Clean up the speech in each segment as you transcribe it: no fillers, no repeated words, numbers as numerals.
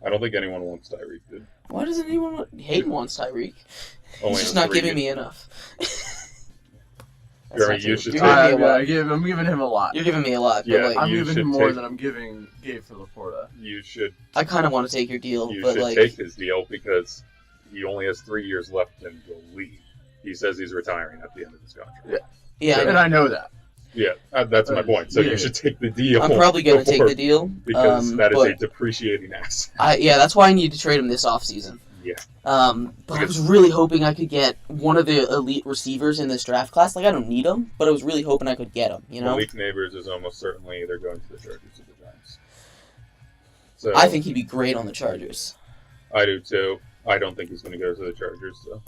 I don't think anyone wants Tyreek, dude. Why doesn't anyone want... Hayden wants Tyreek. Only He's just not giving me enough. Jeremy, you should take... I'm giving him a lot. You're giving me a lot, but Yeah, like... I'm giving him more than I'm gave for Laporta. You should... I kind of want to take your deal, You but should like... take his deal because he only has 3 years left in the league. He says he's retiring at the end of his contract. Yeah, and I know that. Yeah, that's my point. So you should take the deal. I'm probably going to take the deal. Because that is a depreciating asset. That's why I need to trade him this offseason. Yeah. But I was really hoping I could get one of the elite receivers in this draft class. Like, I don't need him, but I was really hoping I could get him, you know? Malik Neighbors is almost certainly either going to the Chargers or the Giants. So I think he'd be great on the Chargers. I do too. I don't think he's going to go to the Chargers, though.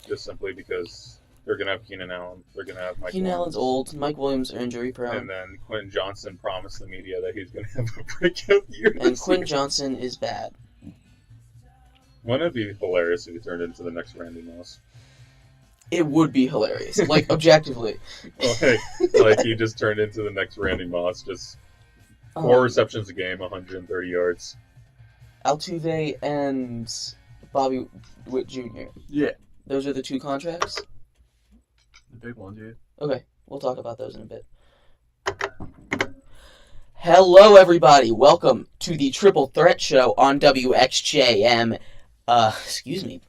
Just simply because they're going to have Keenan Allen. They're going to have Mike Keenan Allen's old. Mike Williams are injury prone. And then Quentin Johnson promised the media that he's going to have a breakout year. And Quentin Johnson is bad. Wouldn't it be hilarious if he turned into the next Randy Moss? It would be hilarious. Like, objectively. Like he just turned into the next Randy Moss. Just 4 receptions a game, 130 yards. Altuve and Bobby Witt Jr. Yeah. Those are the 2 contracts? The big one, dude. Okay, we'll talk about those in a bit. Hello, everybody. Welcome to the Triple Threat Show on WXJM. 88.7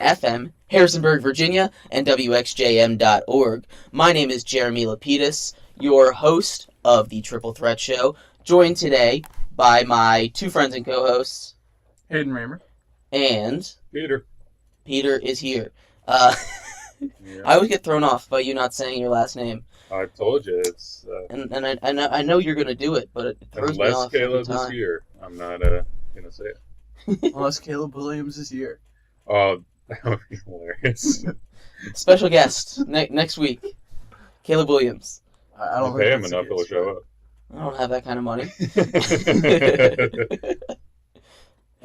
FM, Harrisonburg, Virginia, and WXJM.org. My name is Jeremy Lapidus, your host of the Triple Threat Show, joined today by my 2 friends and co-hosts, Hayden Raymer. And... Peter is here. Yeah. I always get thrown off by you not saying your last name. I told you it's. And I know you're gonna do it, but it throws me off. Unless Caleb is here, I'm not gonna say it. Unless Caleb Williams is here. Oh, that would be hilarious. Special guest next week, Caleb Williams. I don't pay him enough; he'll show up. I don't have that kind of money.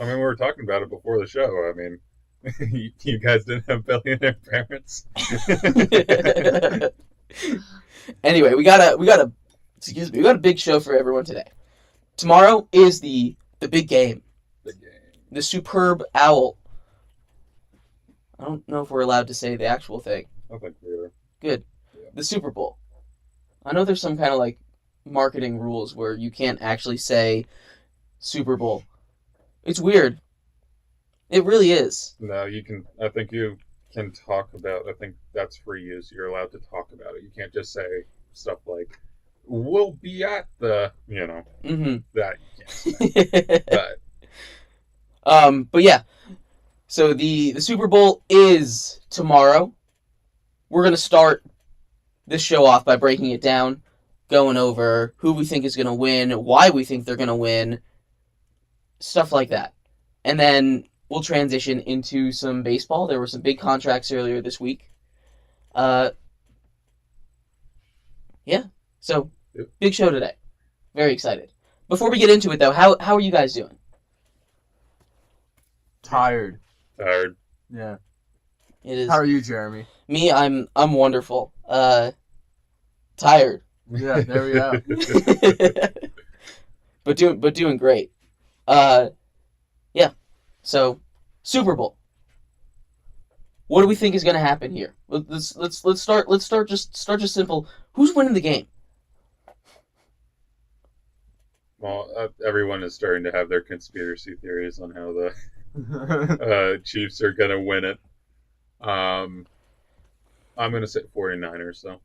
I mean, we were talking about it before the show. I mean. You guys didn't have billionaire parents. Anyway, we got a big show for everyone today. Tomorrow is the big game. The Superb Owl. I don't know if we're allowed to say the actual thing. I think we are. Good. Yeah. The Super Bowl. I know there's some kind of like marketing rules where you can't actually say Super Bowl. It's weird. It really is. No, you can. I think you can talk about. I think that's free use. You're allowed to talk about it. You can't just say stuff like, "We'll be at the," that. You can't but yeah. So the Super Bowl is tomorrow. We're gonna start this show off by breaking it down, going over who we think is gonna win, why we think they're gonna win, stuff like that, and then we'll transition into some baseball. There were some big contracts earlier this week. Yeah. So, big show today. Very excited. Before we get into it, though, how are you guys doing? Tired. Yeah. It is. How are you, Jeremy? Me, I'm wonderful. Tired. Yeah, there we go. but doing great. Yeah. So, Super Bowl. What do we think is going to happen here? Let's start just simple. Who's winning the game? Well, everyone is starting to have their conspiracy theories on how the Chiefs are going to win it. I'm going to say 49ers, though.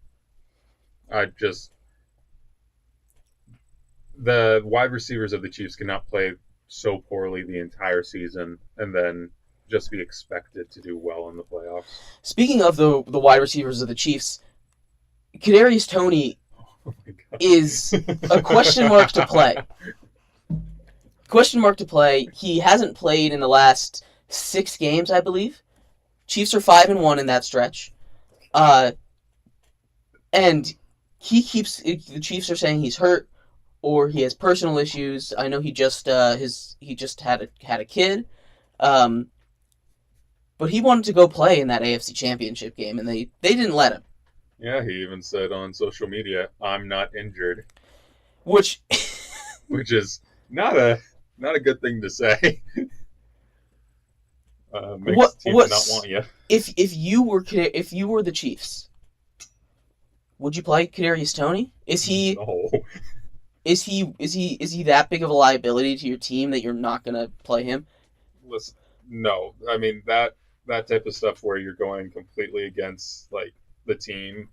The wide receivers of the Chiefs cannot play so poorly the entire season and then just be expected to do well in the playoffs. Speaking of the wide receivers of the Chiefs, Kadarius Toney is a question mark to play. Question mark to play. He hasn't played in the last 6 games, I believe. Chiefs are 5-1 in that stretch. And the Chiefs are saying he's hurt or he has personal issues. I know he just had a kid. But he wanted to go play in that AFC Championship game, and they didn't let him. Yeah, he even said on social media, "I'm not injured," which is not a not a good thing to say. Makes teams not want you. If you were the Chiefs, would you play Kadarius Toney? Is he that big of a liability to your team that you're not gonna play him? Listen, no. I mean that type of stuff where you're going completely against like the team.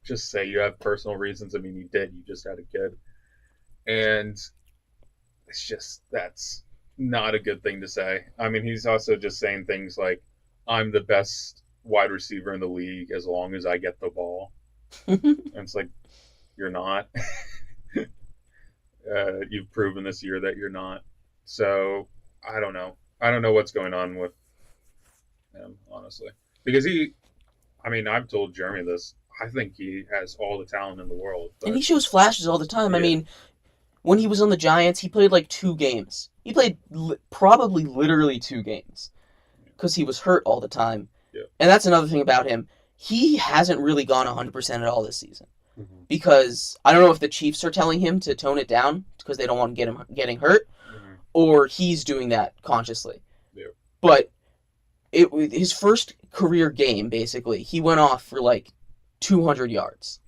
Just say you have personal reasons. I mean, you did. You just had a kid, and it's just that's not a good thing to say. I mean, he's also just saying things like, "I'm the best wide receiver in the league as long as I get the ball," and it's like, you're not. You've proven this year that you're not. So I don't know. I don't know what's going on with him, honestly, because I've told Jeremy this. I think he has all the talent in the world, and he shows flashes all the time. Yeah. I mean, when he was on the Giants, he played like 2 games. He played probably literally 2 games because he was hurt all the time. Yeah. And that's another thing about him. He hasn't really gone 100% at all this season. Mm-hmm. Because I don't know if the Chiefs are telling him to tone it down because they don't want to get him getting hurt, mm-hmm. or he's doing that consciously. Yeah. But his first career game, basically, he went off for like 200 yards.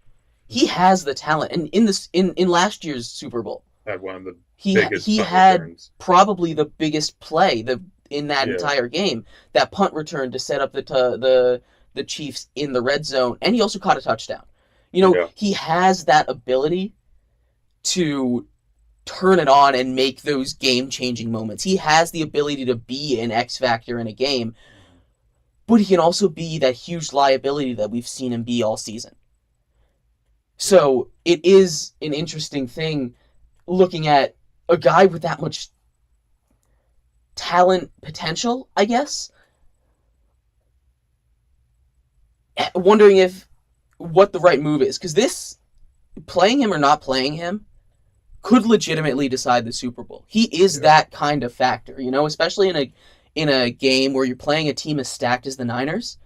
He has the talent, and in last year's Super Bowl, had one of the biggest he had returns. Probably the biggest play in that entire game, that punt return to set up the Chiefs in the red zone, and he also caught a touchdown. He has that ability to turn it on and make those game-changing moments. He has the ability to be an X factor in a game, but he can also be that huge liability that we've seen him be all season. So it is an interesting thing looking at a guy with that much talent potential, I guess. Wondering what the right move is, because this, playing him or not playing him, could legitimately decide the Super Bowl. He is that kind of factor, especially in a game where you're playing a team as stacked as the Niners.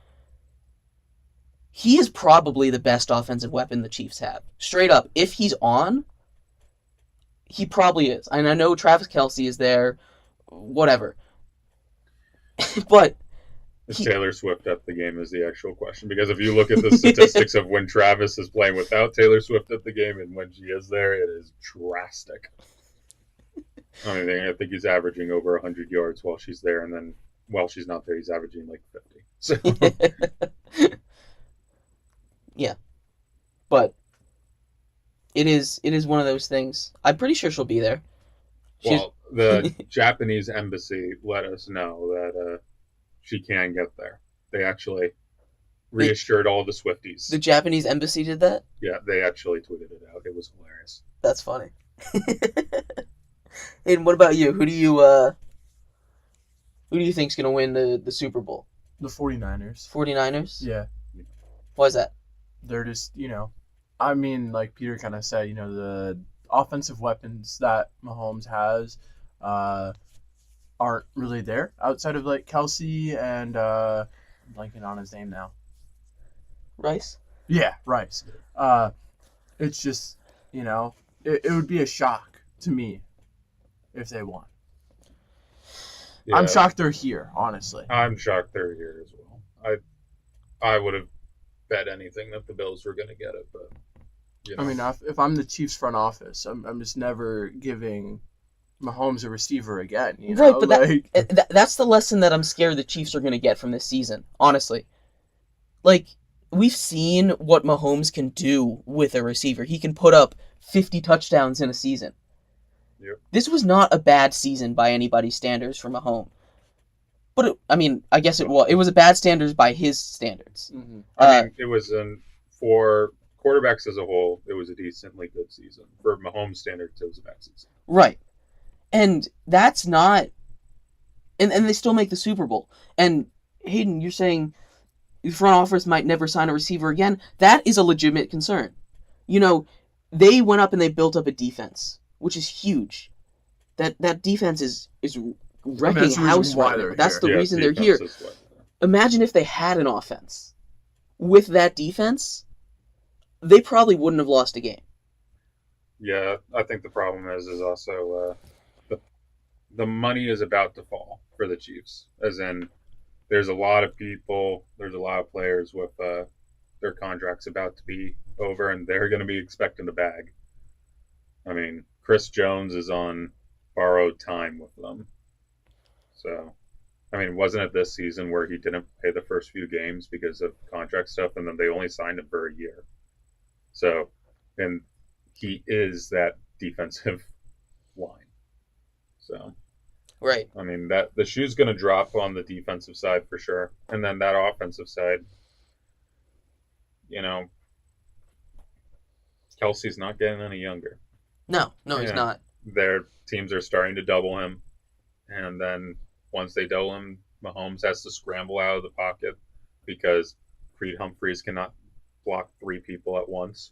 He is probably the best offensive weapon the Chiefs have. Straight up, if he's on, he probably is. And I know Travis Kelce is there, whatever. But is Taylor Swift at the game is the actual question. Because if you look at the statistics of when Travis is playing without Taylor Swift at the game and when she is there, it is drastic. I think he's averaging over 100 yards while she's there, and then while she's not there, he's averaging like 50. So. Yeah. But it is one of those things. I'm pretty sure she'll be there. Well, the Japanese embassy let us know that she can get there. They actually reassured all the Swifties. The Japanese embassy did that? Yeah, they actually tweeted it out. It was hilarious. That's funny. And what about you? Who do you think's going to win the Super Bowl? The 49ers. 49ers? Yeah. Why is that? They're just, like Peter kind of said, the offensive weapons that Mahomes has aren't really there outside of like Kelce and I'm blanking on his name now. Rice? Yeah, Rice. It's just, it would be a shock to me if they won. Yeah. I'm shocked they're here, honestly. I'm shocked they're here as well. I would have bet anything that the Bills were going to get it, but I mean, if I'm the Chiefs front office, I'm just never giving Mahomes a receiver again. Right, but that's the lesson that I'm scared the Chiefs are going to get from this season, honestly. Like, we've seen what Mahomes can do with a receiver. He can put up 50 touchdowns in a season. Yep. This was not a bad season by anybody's standards for Mahomes. But, I guess it was. It was a bad standards by his standards. Mm-hmm. It was for quarterbacks as a whole, it was a decently good season. For Mahomes' standards, it was a bad season. Right. And that's not... And they still make the Super Bowl. And, Hayden, you're saying the front office might never sign a receiver again. That is a legitimate concern. They went up and they built up a defense, which is huge. That defense is wrecking house right now. That's the reason they're here. Imagine if they had an offense. With that defense, they probably wouldn't have lost a game. Yeah, I think the problem is also the the money is about to fall for the Chiefs, as in there's a lot of people, there's a lot of players with their contracts about to be over, and they're going to be expecting the bag. I mean, Chris Jones is on borrowed time with them. So, I mean, wasn't it this season where he didn't play the first few games because of contract stuff, and then they only signed him for a year? So, and he is that defensive line. So, right. I mean, that the shoe's going to drop on the defensive side for sure. And then that offensive side, you know, Kelsey's not getting any younger. No, he's not. Their teams are starting to double him. And then once they double him, Mahomes has to scramble out of the pocket because Creed Humphreys cannot block 3 people at once.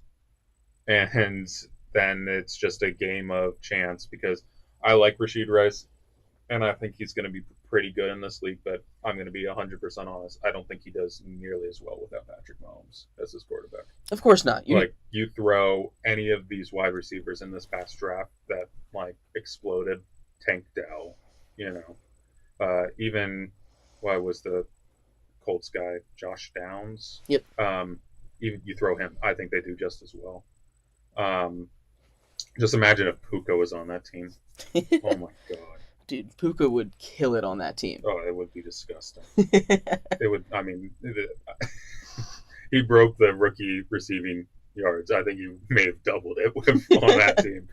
And then it's just a game of chance because I like Rashid Rice, and I think he's going to be pretty good in this league, but I'm going to be 100% honest. I don't think he does nearly as well without Patrick Mahomes as his quarterback. Of course not. You throw any of these wide receivers in this past draft that, exploded, Tank Dell, even, what was the Colts guy, Josh Downs? Yep. Even you throw him, I think they do just as well. Just imagine if Puka was on that team. Oh my god. Dude, Puka would kill it on that team. Oh, it would be disgusting. It would, he broke the rookie receiving yards. I think he may have doubled it on that team.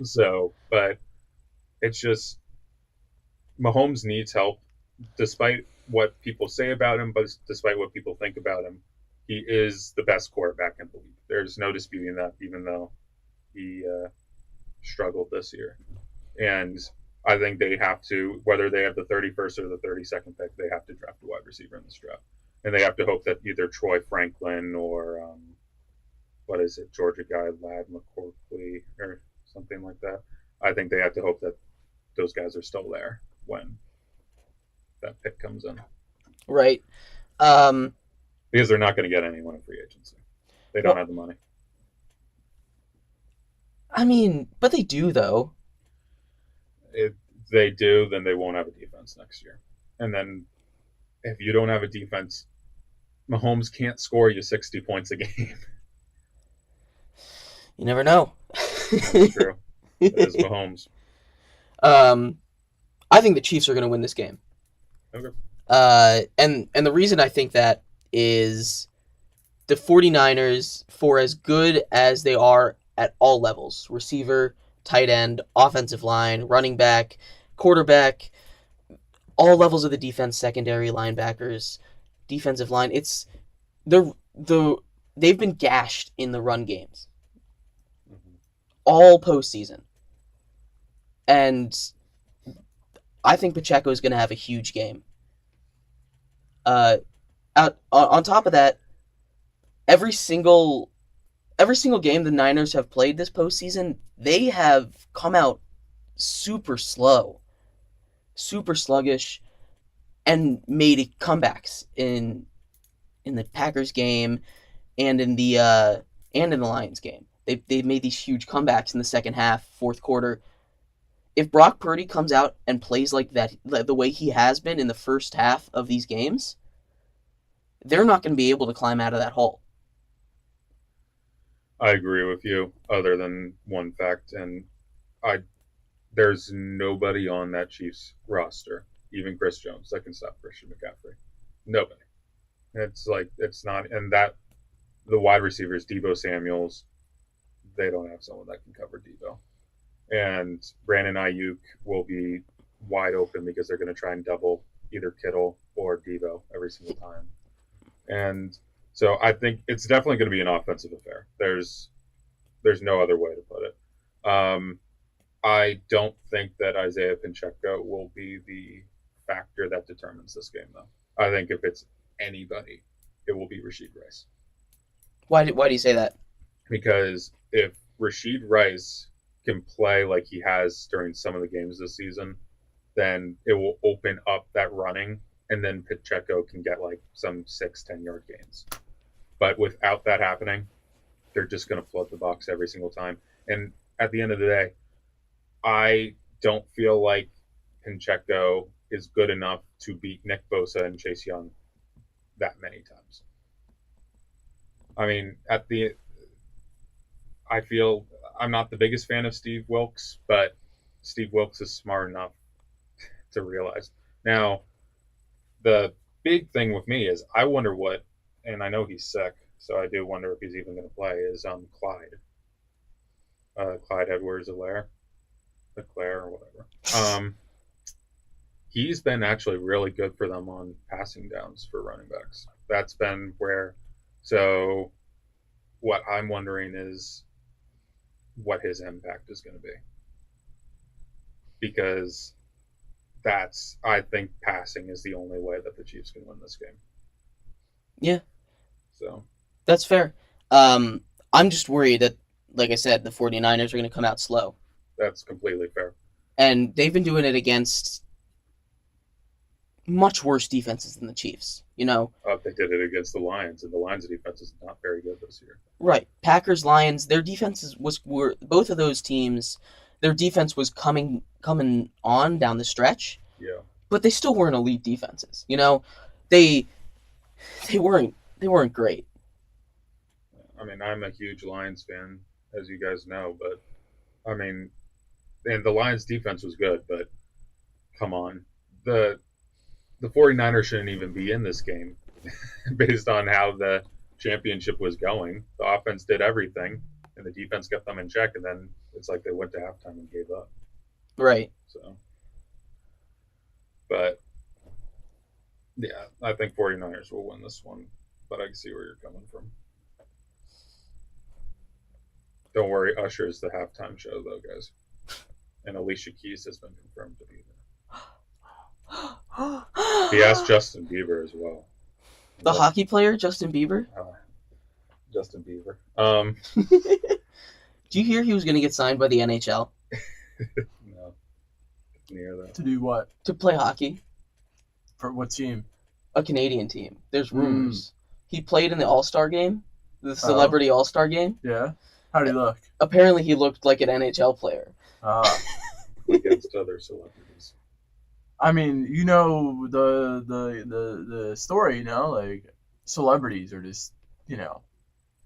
So, but it's just, Mahomes needs help, despite what people say about him, but despite what people think about him. He is the best quarterback in the league. There's no disputing that, even though he struggled this year. And I think they have to, whether they have the 31st or the 32nd pick, they have to draft a wide receiver in this draft. And they have to hope that either Troy Franklin or, Georgia guy, Ladd McCourkley or something like that. I think they have to hope that those guys are still there when that pick comes in. Right. Because they're not going to get anyone in free agency. They don't have the money. I mean, but they do, though. If they do, then they won't have a defense next year. And then if you don't have a defense, Mahomes can't score you 60 points a game. You never know. That's true. It is Mahomes. I think the Chiefs are going to win this game. Okay. And the reason I think that is the 49ers, for as good as they are at all levels, receiver, tight end, offensive line, running back, quarterback, all levels of the defense, secondary, linebackers, defensive line, it's they've been gashed in the run games. All postseason. And I think Pacheco is going to have a huge game. On top of that, every single game the Niners have played this postseason, they have come out super slow, super sluggish, and made comebacks in the Packers game and in the Lions game. They made these huge comebacks in the second half, fourth quarter. If Brock Purdy comes out and plays like that, the way he has been in the first half of these games, they're not going to be able to climb out of that hole. I agree with you, other than one fact, and there's nobody on that Chiefs roster, even Chris Jones, that can stop Christian McCaffrey. Nobody. It's not, and that the wide receivers, Deebo Samuels, they don't have someone that can cover Deebo. And Brandon Ayuk will be wide open because they're going to try and double either Kittle or Deebo every single time. And so I think it's definitely going to be an offensive affair. There's no other way to put it. I don't think that Isaiah Pacheco will be the factor that determines this game, though. I think if it's anybody, it will be Rashid Rice. Why do you say that? Because if Rashid Rice can play like he has during some of the games this season, then it will open up that running, and then Pacheco can get some 6-10 yard gains. But without that happening, they're just going to flood the box every single time. And at the end of the day, I don't feel like Pacheco is good enough to beat Nick Bosa and Chase Young that many times. I mean, I feel I'm not the biggest fan of Steve Wilkes, but Steve Wilkes is smart enough to realize. Now, the big thing with me is I wonder what, and I know he's sick, so I do wonder if he's even going to play, is Clyde. Clyde Edwards-Helaire or whatever. He's been actually really good for them on passing downs for running backs. That's been where, so what I'm wondering is what his impact is going to be. Because I think passing is the only way that the Chiefs can win this game. Yeah. So. That's fair. I'm just worried that, like I said, the 49ers are going to come out slow. That's completely fair. And they've been doing it against much worse defenses than the Chiefs, you know? They did it against the Lions, and the Lions' defense is not very good this year. Right. Packers, Lions, their defenses were both of those teams, their defense was coming on down the stretch. Yeah. But they still weren't elite defenses, you know? They weren't great. I mean, I'm a huge Lions fan, as you guys know, but I mean, and the Lions defense was good, but come on. The 49ers shouldn't even be in this game based on how the championship was going. The offense did everything, and the defense kept them in check, and then it's like they went to halftime and gave up. Right. So, but, yeah, I think 49ers will win this one, but I can see where you're coming from. Don't worry, Usher is the halftime show, though, guys. And Alicia Keys has been confirmed to be there. He asked Justin Bieber as well. The hockey player, Justin Bieber? Justin Bieber. Do you hear he was going to get signed by the NHL? No. Near that. To do what? To play hockey. For what team? A Canadian team. There's rumors. He played in the All-Star game, the Celebrity All-Star game. Yeah. How did he look? Apparently he looked like an NHL player. Against other celebrities. I mean, you know the story, you know, like celebrities are just, you know,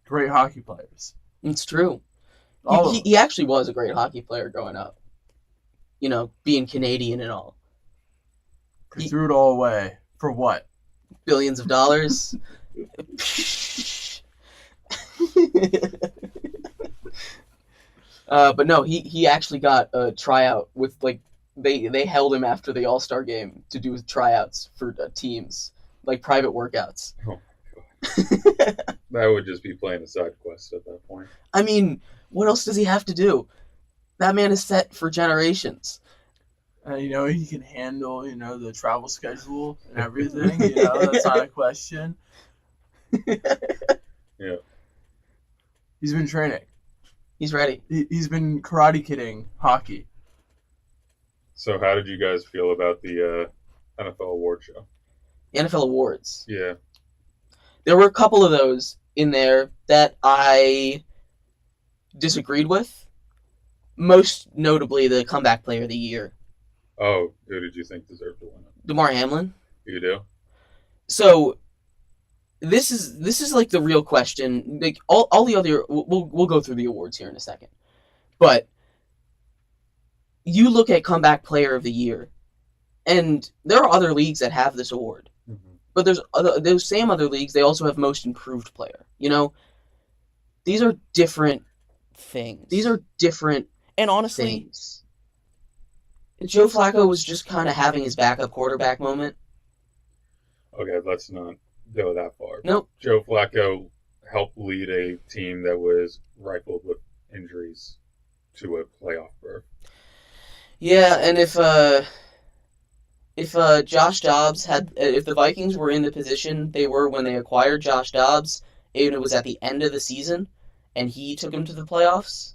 great hockey players. It's true. He actually was a great hockey player growing up. You know, being Canadian and all. He threw it all away. For what? Billions of dollars. But no, he actually got a tryout with, like, they held him after the All-Star game to do tryouts for teams, like private workouts. Oh my god. That would just be playing a side quest at that point. I mean, what else does he have to do? That man is set for generations. You know, he can handle, you know, the travel schedule and everything. You know, that's not a question. Yeah. He's been training. He's ready. He's been karate kidding hockey. So how did you guys feel about the NFL award show? The NFL awards. Yeah. There were a couple of those in there that I disagreed with. Most notably, the comeback player of the year. Oh, who did you think deserved to win it? DeMar Hamlin. You do? So this is like the real question. Like all the other, we'll go through the awards here in a second, but you look at comeback player of the year, and there are other leagues that have this award, but there's those same other leagues. They also have most improved player. You know, these are different things. These are different, and honestly, things. Joe Flacco was just kind of having his backup quarterback moment. Okay, let's not go that far. Nope. Joe Flacco helped lead a team that was rifled with injuries to a playoff berth. Yeah, and if Josh Dobbs if the Vikings were in the position they were when they acquired Josh Dobbs, and it was at the end of the season, and he took him to the playoffs,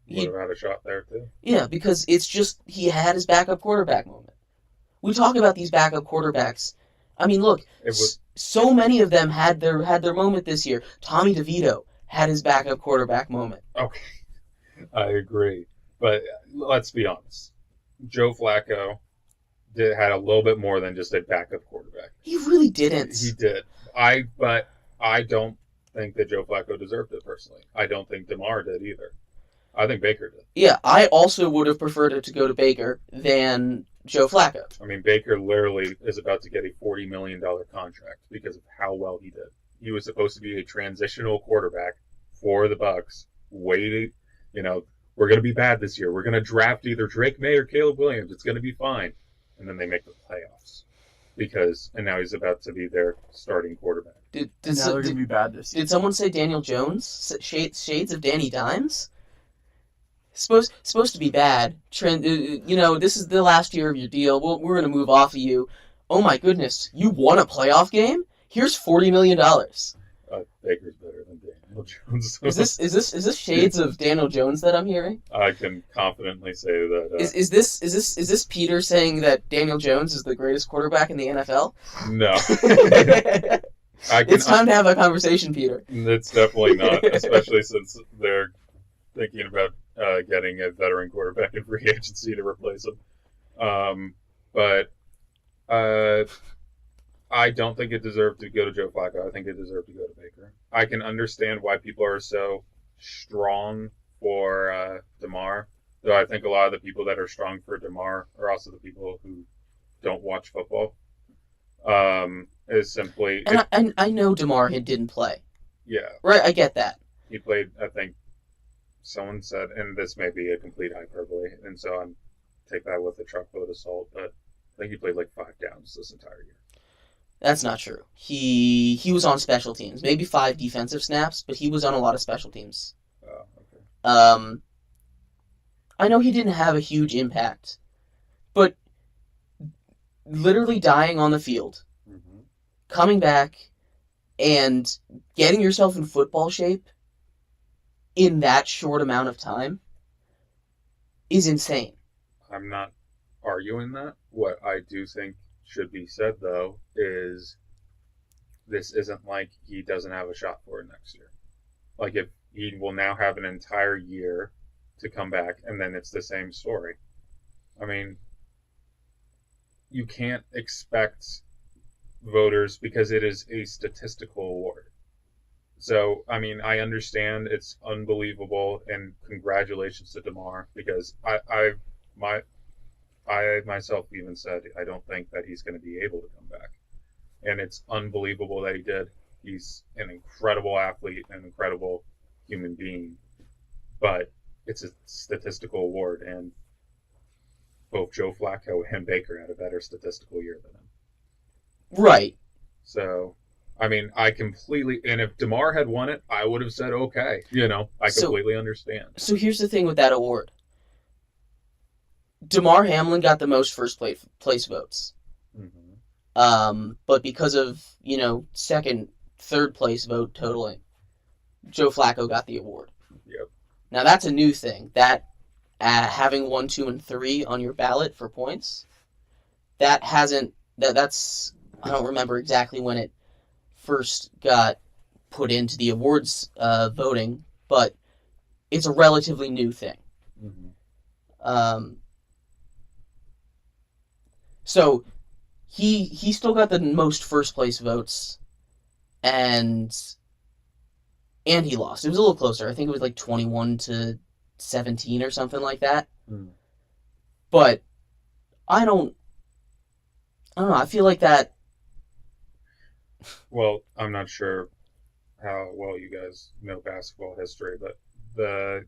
Would have had a shot there too. Yeah, because it's just he had his backup quarterback moment. We talk about these backup quarterbacks. I mean, look, so many of them had their moment this year. Tommy DeVito had his backup quarterback moment. Okay, I agree. But let's be honest. Joe Flacco had a little bit more than just a backup quarterback. He really didn't. He did. But I don't think that Joe Flacco deserved it personally. I don't think DeMar did either. I think Baker did. Yeah, I also would have preferred it to go to Baker than Joe Flacco. I mean, Baker literally is about to get a $40 million contract because of how well he did. He was supposed to be a transitional quarterback for the Bucs. We're going to be bad this year. We're going to draft either Drake May or Caleb Williams. It's going to be fine. And then they make the playoffs. And now he's about to be their starting quarterback. Now they're going to be bad this year. Did someone say Daniel Jones? Shades of Danny Dimes? Supposed to be bad. This is the last year of your deal. We're going to move off of you. Oh my goodness, you won a playoff game? Here's $40 million. Baker's better than Daniel Jones. Is this shades of Daniel Jones that I'm hearing? I can confidently say that. Is this Peter saying that Daniel Jones is the greatest quarterback in the NFL? No. It's time to have a conversation, Peter. It's definitely not, especially since they're thinking about getting a veteran quarterback in free agency to replace him. But I don't think it deserved to go to Joe Flacco. I think it deserved to go to Baker. I can understand why people are so strong for DeMar, though I think a lot of the people that are strong for DeMar are also the people who don't watch football. Is simply... And I know DeMar didn't play. Yeah. Right, I get that. He played, I think, someone said, and this may be a complete hyperbole, and so I'm take that with a truckload of salt, but I think he played like 5 downs this entire year. That's not true. He was on special teams. Maybe 5 defensive snaps, but he was on a lot of special teams. Oh, okay. I know he didn't have a huge impact, but literally dying on the field, coming back, and getting yourself in football shape in that short amount of time is insane. I'm not arguing that. What I do think should be said, though, is this isn't like he doesn't have a shot for it next year. Like, if he will now have an entire year to come back, and then it's the same story. I mean, you can't expect voters, because it is a statistical award. So, I mean, I understand it's unbelievable, and congratulations to DeMar, because I myself even said I don't think that he's going to be able to come back. And it's unbelievable that he did. He's an incredible athlete, an incredible human being. But it's a statistical award, and both Joe Flacco and Baker had a better statistical year than him. Right. So, I mean, and if DeMar had won it, I would have said, okay. I completely understand. So here's the thing with that award. DeMar Hamlin got the most first place votes. But because of, second, third place vote totaling, Joe Flacco got the award. Yep. Now that's a new thing. That having 1, 2, and 3 on your ballot for points, that's I don't remember exactly when it first got put into the awards voting, but it's a relatively new thing. So he still got the most first place votes, and he lost. It was a little closer. I think it was like 21-17 or something like that. But I don't know. I feel like that. Well, I'm not sure how well you guys know basketball history, but the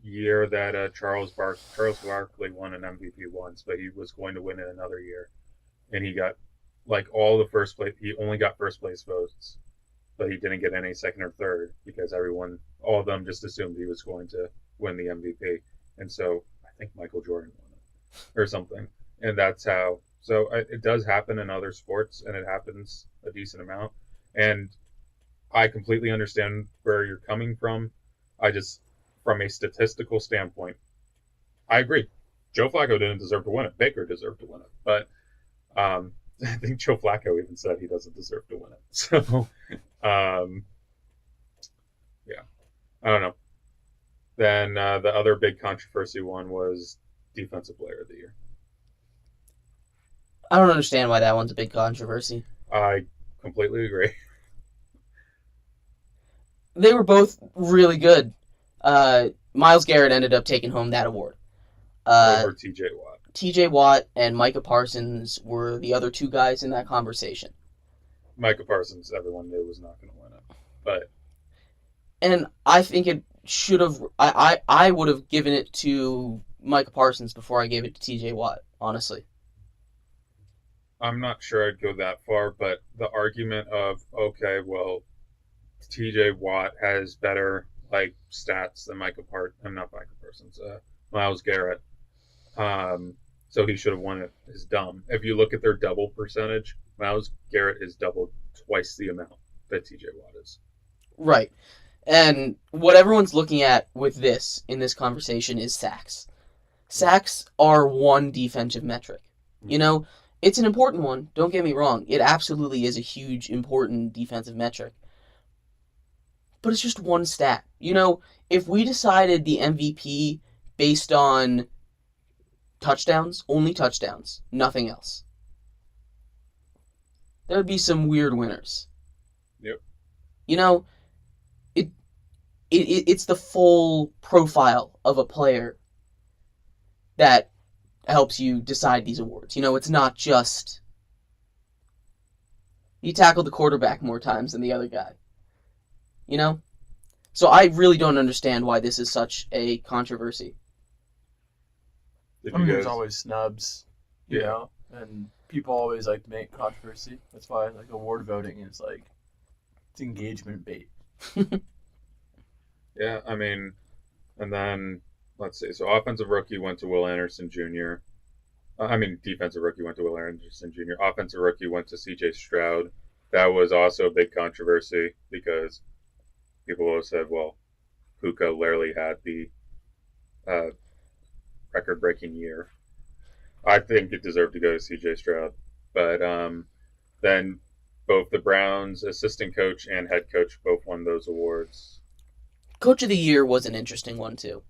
year that Charles Barkley won an MVP once, but he was going to win it another year, and he got all the first place. He only got first place votes, but he didn't get any second or third because all of them just assumed he was going to win the MVP, and so I think Michael Jordan won it or something, and that's how. So it does happen in other sports, and it happens a decent amount, and I completely understand where you're coming from. From a statistical standpoint, I agree. Joe Flacco didn't deserve to win it. Baker deserved to win it. But I think Joe Flacco even said he doesn't deserve to win it. So, yeah. I don't know. Then the other big controversy one was Defensive Player of the Year. I don't understand why that one's a big controversy. I completely agree. They were both really good. Myles Garrett ended up taking home that award. Over T.J. Watt. T.J. Watt and Micah Parsons were the other two guys in that conversation. Micah Parsons, everyone knew was not going to win it, and I think it should have. I would have given it to Micah Parsons before I gave it to T.J. Watt. Honestly, I'm not sure I'd go that far, but the argument of okay, well, T.J. Watt has better stats than Myles Garrett. So he should have won it is dumb. If you look at their double percentage, Myles Garrett is doubled twice the amount that T.J. Watt is. Right. And what everyone's looking at with this, in this conversation, is sacks. Sacks are one defensive metric. You know, it's an important one, don't get me wrong. It absolutely is a huge, important defensive metric. But it's just one stat. You know, if we decided the MVP based on touchdowns, only touchdowns, nothing else, there would be some weird winners. Yep. You know, it's the full profile of a player that helps you decide these awards. You know, it's not just he tackled the quarterback more times than the other guy. You know? So I really don't understand why this is such a controversy. There's always snubs, you know, and people always like to make controversy. That's why award voting is it's engagement bait. Yeah, I mean, and then let's see. So offensive rookie went to Will Anderson Jr. Defensive rookie went to Will Anderson Jr. Offensive rookie went to C.J. Stroud. That was also a big controversy because people always said, well, Puka literally had the record-breaking year. I think it deserved to go to C.J. Stroud. But then both the Browns' assistant coach and head coach both won those awards. Coach of the Year was an interesting one, too.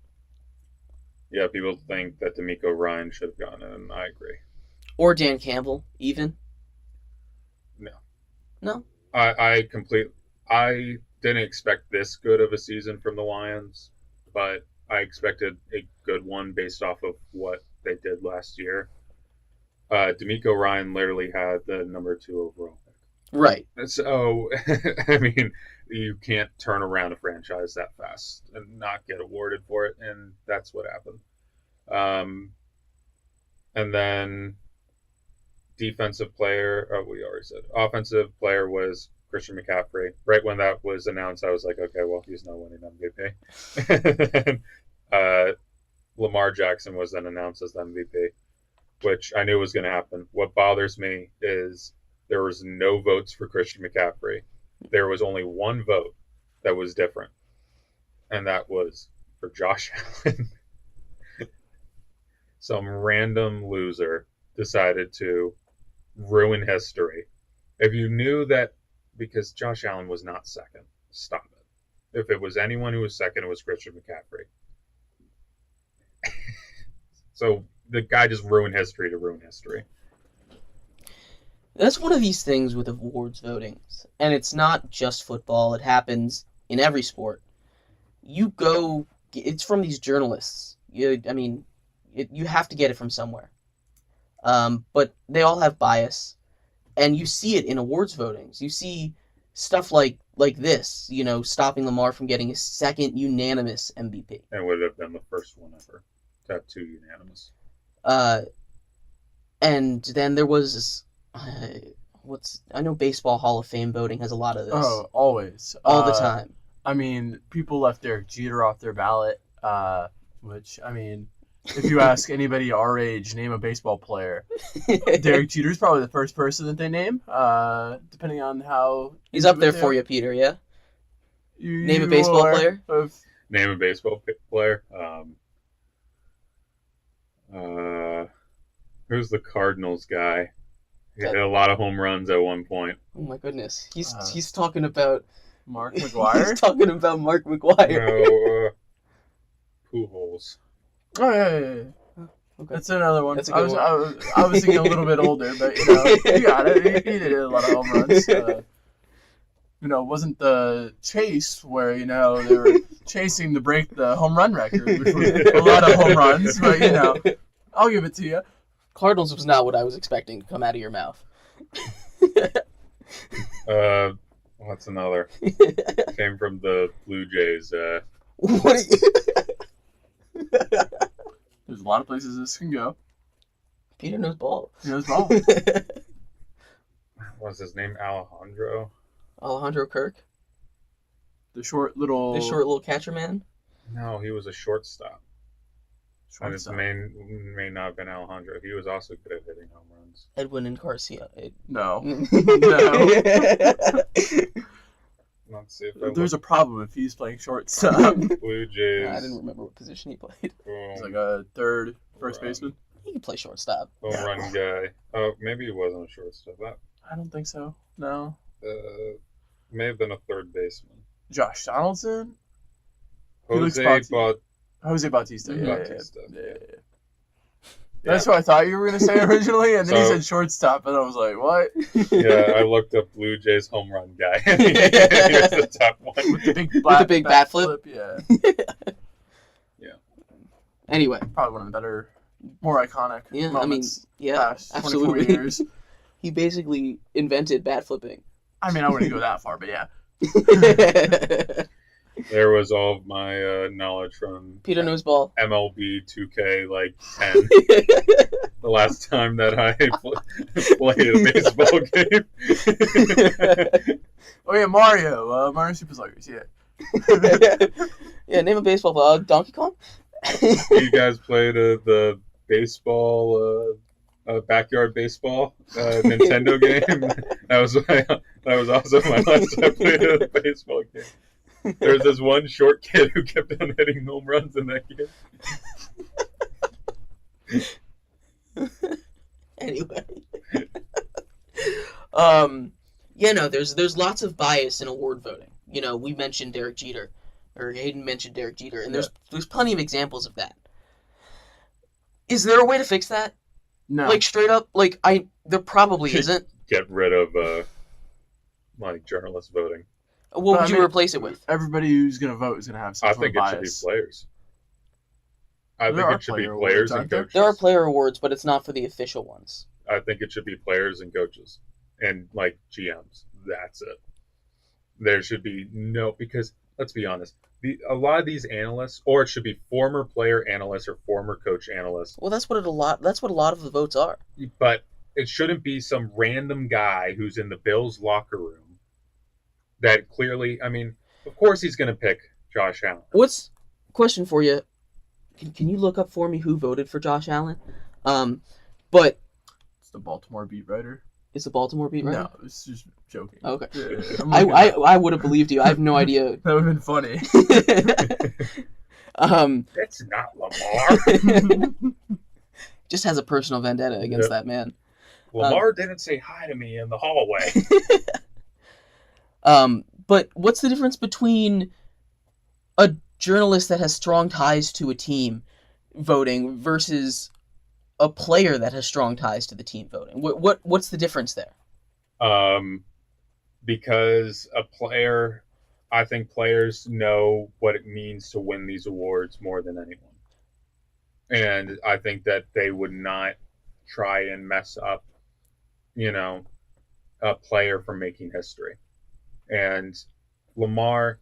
Yeah, people think that DeMeco Ryan should have gone in, and I agree. Or Dan Campbell, even. No? I didn't expect this good of a season from the Lions, but I expected a good one based off of what they did last year. DeMeco Ryan literally had the number 2 overall pick. Right. So, I mean, you can't turn around a franchise that fast and not get awarded for it, and that's what happened. And then defensive player, we already said. Offensive player was Christian McCaffrey. Right when that was announced, I was like, okay, well, he's not winning MVP. Lamar Jackson was then announced as the MVP, which I knew was going to happen. What bothers me is there was no votes for Christian McCaffrey. There was only one vote that was different, and that was for Josh Allen. Some random loser decided to ruin history. If you knew that, because Josh Allen was not second, stop it. If it was anyone who was second, it was Christian McCaffrey. So the guy just ruined history to ruin history. That's one of these things with awards voting. And it's not just football. It happens in every sport. It's from these journalists. You have to get it from somewhere. But they all have bias. And you see it in awards votings. You see stuff like this, stopping Lamar from getting his second unanimous MVP. And would have been the first one ever to have 2 unanimous. And then there was I know Baseball Hall of Fame voting has a lot of this. Oh, always. All the time. People left Derek Jeter off their ballot, which, if you ask anybody our age, name a baseball player, Derek Jeter's probably the first person that they name, depending on how... He's up there for you, Peter, yeah? Name a baseball player? Name a baseball player? Who's the Cardinals guy? He hit a lot of home runs at one point. Oh my goodness. He's talking about... Mark McGwire? He's talking about Mark McGwire. No, Pujols. Oh, yeah. Okay. That's another one. That's a good one. I was thinking a little bit older, but you got it. He did a lot of home runs. Wasn't the chase where they were chasing to break the home run record, which was a lot of home runs. But I'll give it to you. Cardinals was not what I was expecting to come out of your mouth. What's another? Came from the Blue Jays. What? There's a lot of places this can go. Peter knows ball. He knows ball. What's his name? Alejandro Kirk. The short little catcher man. No, he was a shortstop. And his shortstop. may not have been Alejandro. He was also good at hitting home runs. Edwin Encarnacion. No. Let's see if There's a problem if he's playing shortstop. Blue Jays. I didn't remember what position he played. He's like a third first baseman. He could play shortstop. Home run guy. Oh, maybe he wasn't a shortstop. I don't think so. No. May have been a third baseman. Josh Donaldson? Jose Jose Bautista. Yeah. Bautista. Yeah. That's what I thought you were going to say originally, and then you said shortstop, and I was like, what? Yeah, I looked up Blue Jays home run guy. He was the top one. With the big, bat flip? Yeah. Yeah. Anyway. Probably one of the better, more iconic moments. Past absolutely. 24 years. He basically invented bat flipping. I mean, I wouldn't go that far, but yeah. There was all of my knowledge from Peter knows ball. MLB 2K 10. The last time that I played a baseball game. Oh yeah, Mario. Mario Super Sluggers. Yeah. Yeah, name a baseball. Donkey Kong. You guys played the baseball. Backyard baseball Nintendo game. That was also my last time I played a baseball game. There was this one short kid who kept on hitting home runs in that game. Anyway. There's lots of bias in award voting. We mentioned Derek Jeter, or Hayden mentioned Derek Jeter, and there's plenty of examples of that. Is there a way to fix that? No. Like straight up, there probably isn't. Get rid of journalist voting. What would you replace it with? Everybody who's going to vote is going to have some sort of bias. I think it should be players. I think it should be players and coaches. There are player awards, but it's not for the official ones. I think it should be players and coaches and GMs. That's it. There should be because let's be honest, a lot of these analysts, or it should be former player analysts or former coach analysts. Well, that's what a lot of the votes are. But it shouldn't be some random guy who's in the Bills locker room that clearly, of course he's going to pick Josh Allen. Question for you. Can you look up for me who voted for Josh Allen? But it's the Baltimore beat writer. It's the Baltimore beat writer? No, it's just joking. Okay. Yeah, I would have believed you. I have no idea. That would have been funny. That's not Lamar. Just has a personal vendetta against that man. Lamar didn't say hi to me in the hallway. But what's the difference between a journalist that has strong ties to a team voting versus a player that has strong ties to the team voting? What's the difference there? Because I think players know what it means to win these awards more than anyone. And I think that they would not try and mess up, a player from making history. And Lamar,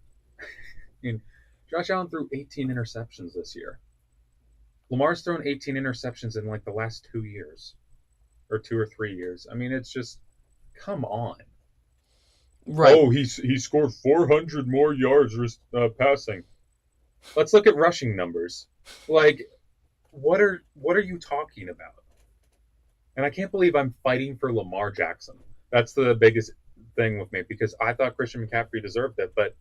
Josh Allen threw 18 interceptions this year. Lamar's thrown 18 interceptions in the last 2 years or 2 or 3 years. It's just, come on. Right. Oh, he scored 400 more yards passing. Let's look at rushing numbers. What are you talking about? And I can't believe I'm fighting for Lamar Jackson. That's the biggest thing with me, because I thought Christian McCaffrey deserved it, but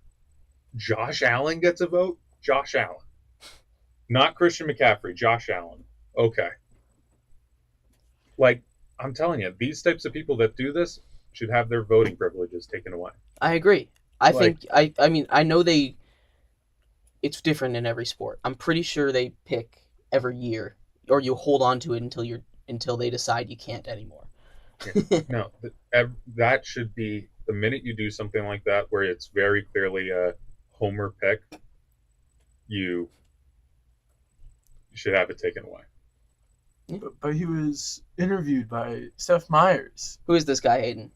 Josh Allen gets a vote? Josh Allen. Not Christian McCaffrey, Josh Allen. Okay. I'm telling you, these types of people that do this should have their voting privileges taken away. I agree. I know it's different in every sport. I'm pretty sure they pick every year or you hold on to it until they decide you can't anymore. No, that should be the minute you do something like that, where it's very clearly a homer pick, you should have it taken away. But he was interviewed by Steph Myers. Who is this guy, Hayden?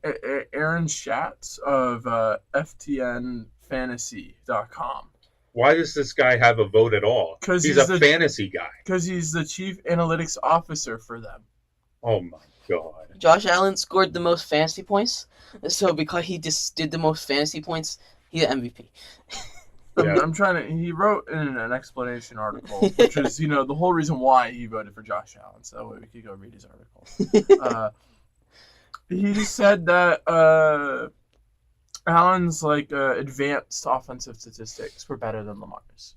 Aaron Schatz of FTNFantasy.com. Why does this guy have a vote at all? Because he's a fantasy guy. Because he's the chief analytics officer for them. Oh my god. Josh Allen scored the most fantasy points, so because he just did the most fantasy points, he's an MVP. Yeah. I'm trying to. He wrote in an explanation article, which is, the whole reason why he voted for Josh Allen. So that way we could go read his article. He just said that Allen's advanced offensive statistics were better than Lamar's.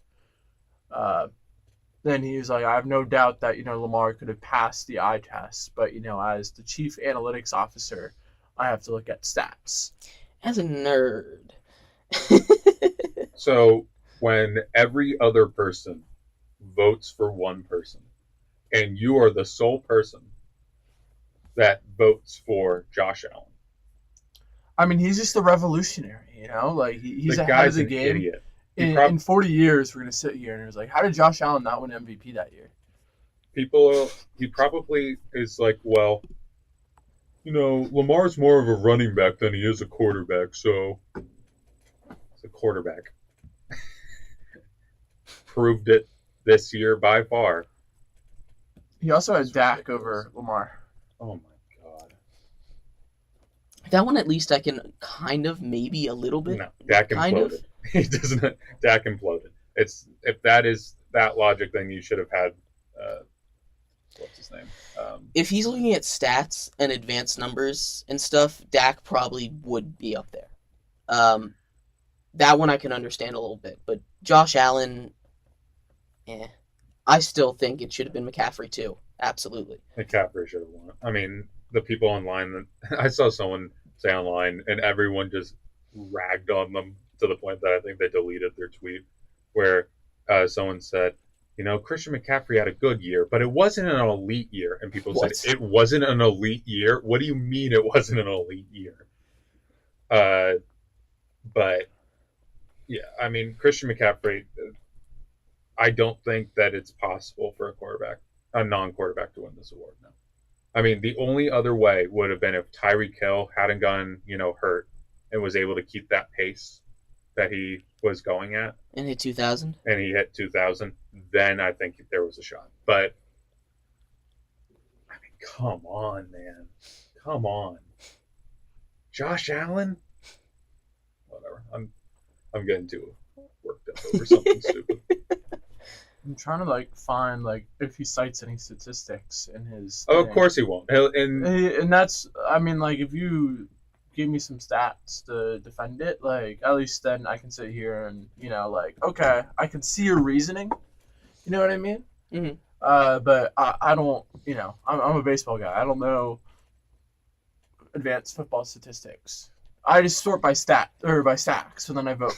Then he was like, I have no doubt that Lamar could have passed the eye test, but as the chief analytics officer, I have to look at stats. As a nerd. So when every other person votes for one person, and you are the sole person that votes for Josh Allen. I mean, he's just a revolutionary, he's ahead of the game. Idiot. In 40 years, we're going to sit here and it's like, how did Josh Allen not win MVP that year? He probably is like, well, Lamar's more of a running back than he is a quarterback, so it's a quarterback. Proved it this year by far. He also had Dak over Lamar. Oh my god. That one at least I can kind of, maybe a little bit. No, Dak imploded. He doesn't. Dak imploded. If that is that logic, then you should have had what's his name? If he's looking at stats and advanced numbers and stuff, Dak probably would be up there. That one I can understand a little bit, but Josh Allen, I still think it should have been McCaffrey too. Absolutely. McCaffrey should have won. I mean, the people online, I saw someone say online, and everyone just ragged on them to the point that I think they deleted their tweet, where someone said, Christian McCaffrey had a good year, but it wasn't an elite year. And people said, it wasn't an elite year? What do you mean it wasn't an elite year? But, yeah, I mean, Christian McCaffrey, I don't think that it's possible for a non-quarterback to win this award now. I mean, the only other way would have been if Tyreek Hill hadn't gotten, hurt and was able to keep that pace that he was going at. And hit 2,000. And he hit 2,000. Then I think there was a shot. But, I mean, come on, man. Come on. Josh Allen? Whatever. I'm getting too worked up over something stupid. I'm trying to find if he cites any statistics in his. Oh, of course he won't. And that's, I mean, if you give me some stats to defend it, at least then I can sit here and okay, I can see your reasoning. You know what I mean? Mm-hmm. But I don't. I'm a baseball guy. I don't know advanced football statistics. I just sort by stacks, and then I vote.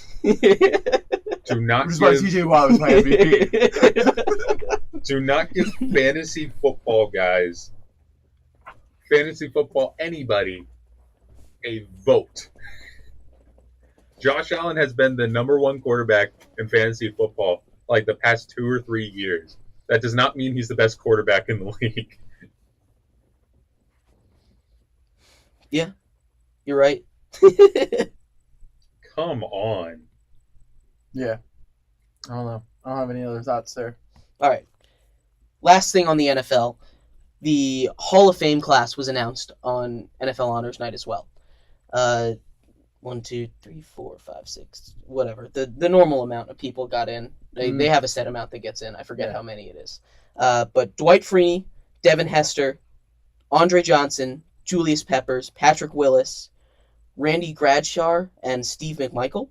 Do not Which is why TJ Watt was my MVP. Do not give fantasy football anybody, a vote. Josh Allen has been the number one quarterback in fantasy football the past 2 or 3 years. That does not mean he's the best quarterback in the league. Yeah, you're right. Come on. Yeah. I don't know. I don't have any other thoughts there. All right. Last thing on the NFL. The Hall of Fame class was announced on NFL Honors Night as well. 1, 2, 3, 4, 5, 6, whatever. The normal amount of people got in. They have a set amount that gets in. I forget how many it is. But Dwight Freeney, Devin Hester, Andre Johnson, Julius Peppers, Patrick Willis, Randy Bradshaw, and Steve McMichael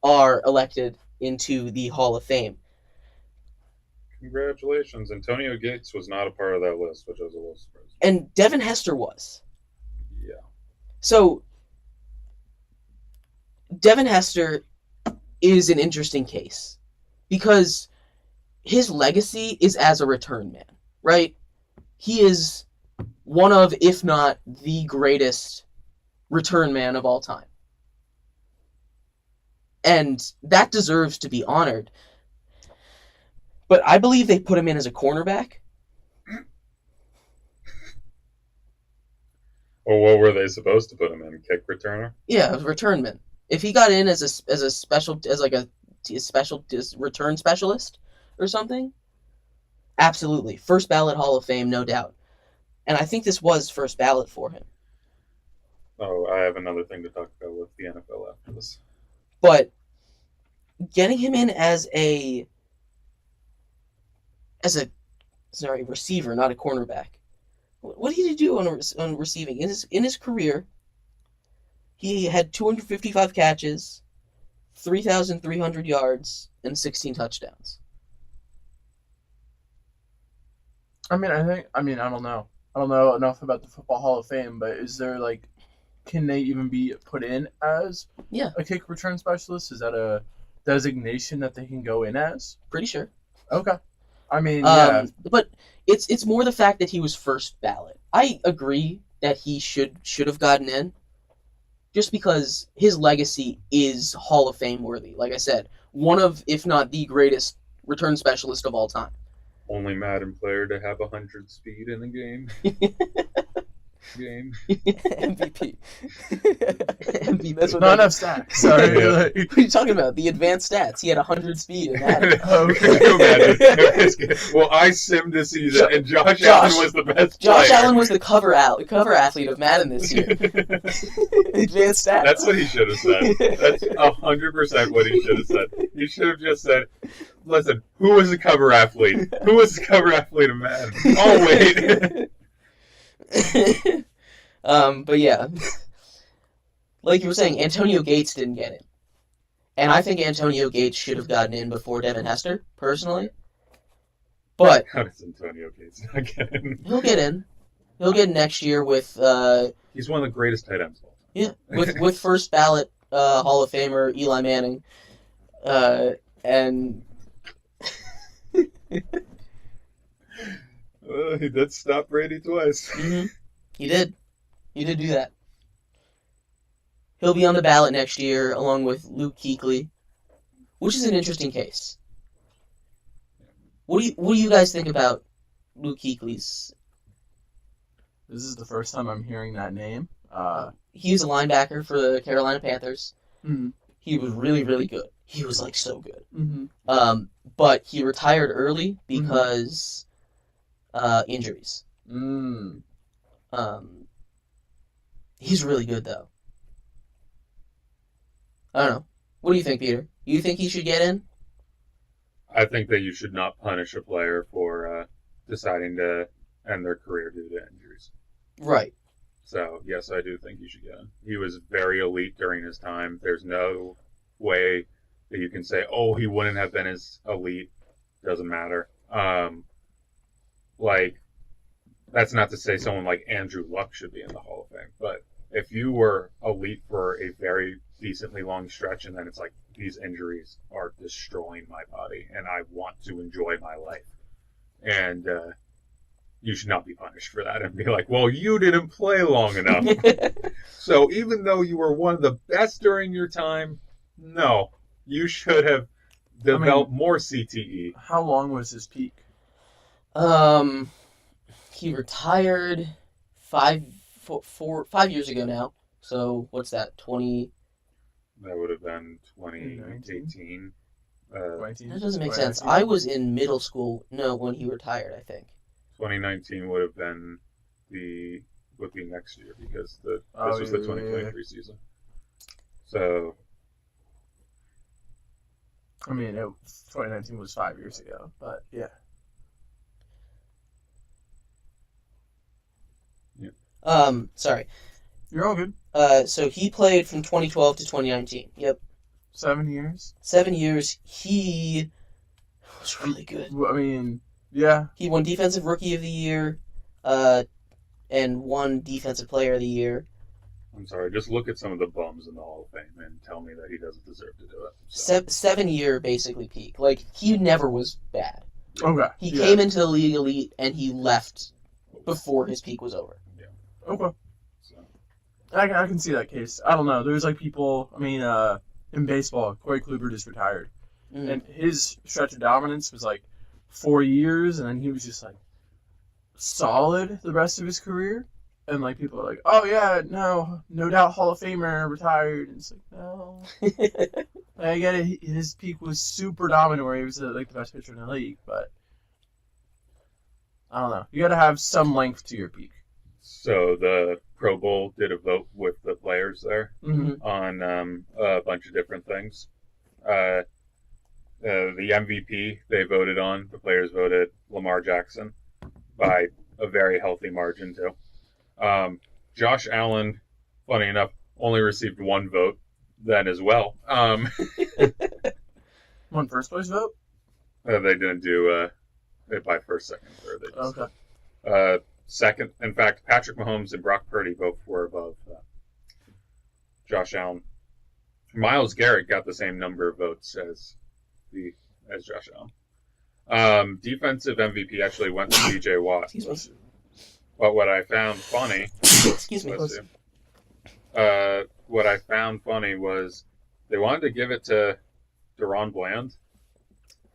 are elected into the Hall of Fame. Congratulations. Antonio Gates was not a part of that list, which I was a little surprised. And Devin Hester was. Yeah. So, Devin Hester is an interesting case because his legacy is as a return man. right? He is one of, if not the greatest return man of all time. And that deserves to be honored. But I believe they put him in as a cornerback. Or what were they supposed to put him in? Kick returner? Yeah, returnman. If he got in as a special return specialist or something, absolutely. First ballot Hall of Fame, no doubt. And I think this was first ballot for him. Oh, I have another thing to talk about with the NFL after this. But getting him in as a receiver, not a cornerback. What did he do on receiving? In his career, he had 255 catches, 3,300 yards, and 16 touchdowns. I don't know. I don't know enough about the Football Hall of Fame, but is there, like, can they even be put in as a kick return specialist? Is that a designation that they can go in as? Pretty sure. Okay. I mean, yeah. But it's more the fact that he was first ballot. I agree that he should have gotten in, just because his legacy is Hall of Fame worthy. Like I said, one of, if not the greatest return specialist of all time. Only Madden player to have 100 speed in a game. MVP. MVP. That's what not enough stats. Sorry. What are you talking about? The advanced stats. He had 100 speed in that. Well, I simmed this season, and Josh Allen was the best player. Josh Allen was the cover athlete of Madden this year. Advanced stats. That's what he should have said. That's 100% what he should have said. He should have just said, listen, who was the cover athlete? Who was the cover athlete of Madden? Oh, wait. But yeah, like you were saying, Antonio Gates didn't get in, and I think Antonio Gates should have gotten in before Devin Hester, personally. But how does Antonio Gates not get in? He'll get in. He'll get in next year with. He's one of the greatest tight ends of all time. Yeah, with first ballot Hall of Famer Eli Manning, and. He did stop Brady twice. Mm-hmm. He did do that. He'll be on the ballot next year, along with Luke Kuechly, which is an interesting case. What do you guys think about Luke Kuechly's? This is the first time I'm hearing that name. He was a linebacker for the Carolina Panthers. Mm-hmm. He was really, really good. He was like so good. Mm-hmm. But he retired early because injuries. He's really good though. I don't know. What do you think, Peter? You think he should get in? I think that you should not punish a player for deciding to end their career due to injuries. Right. So, yes, I do think he should get in. He was very elite during his time. There's no way that you can say, oh, he wouldn't have been as elite. Doesn't matter. That's not to say someone like Andrew Luck should be in the Hall of Fame. But if you were elite for a very decently long stretch and then it's like, these injuries are destroying my body and I want to enjoy my life. And you should not be punished for that and be like, well, you didn't play long enough. So even though you were one of the best during your time, no, you should have developed more CTE. How long was his peak? He retired 5 years ago now. So what's that? 20. That would have been 2018. That doesn't make sense. I was in middle school. No, when he retired, I think. 2019 would have been would be next year because this was the 2023 season. So, I mean, 2019 was 5 years ago, but yeah. Sorry. You're all good. So he played from 2012 to 2019. Yep. 7 years. 7 years. He was really good. I mean, yeah. He won Defensive Rookie of the Year, and won Defensive Player of the Year. I'm sorry, just look at some of the bums in the Hall of Fame and tell me that he doesn't deserve to do it. So. 7 year basically peak. Like, he never was bad. Okay. He came into the league elite, and he left before his peak was over. Yeah. Okay. So. I can see that case. I don't know. There's like people. I mean, in baseball, Corey Kluber just retired, and his stretch of dominance was like 4 years, and then he was just like solid the rest of his career. And like people are like, oh yeah, no doubt Hall of Famer retired. And it's like, no. I get it. His peak was super dominant, where he was like the best pitcher in the league, but I don't know. You got to have some length to your peak. So the Pro Bowl did a vote with the players there on a bunch of different things. The MVP they voted on, the players voted Lamar Jackson by a very healthy margin too. Josh Allen, funny enough, only received one vote then as well. One first place vote? They didn't do it by first, second, third. They just, okay. Second, in fact, Patrick Mahomes and Brock Purdy both were above Josh Allen. Myles Garrett got the same number of votes as Josh Allen. Defensive MVP actually went to T.J. Watt. But what I found funny... Excuse me. What I found funny was they wanted to give it to Deron Bland.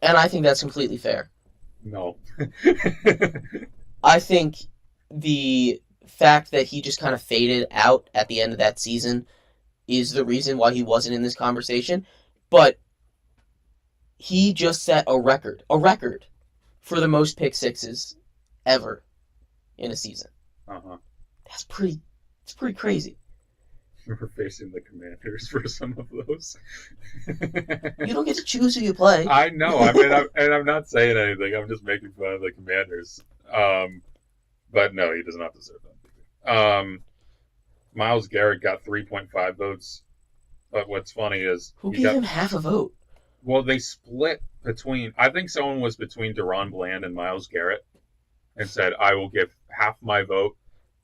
And I think that's completely fair. No. I think the fact that he just kind of faded out at the end of that season is the reason why he wasn't in this conversation. But he just set a record for the most pick sixes ever in a season. It's pretty crazy. We're facing the Commanders for some of those. You don't get to choose who you play. I know. I mean, I'm not saying anything. I'm just making fun of the Commanders. But no, he does not deserve that. Myles Garrett got 3.5 votes. But what's funny is who gave him half a vote? Well, they split between. I think someone was between Deron Bland and Myles Garrett, and said, "I will give half my vote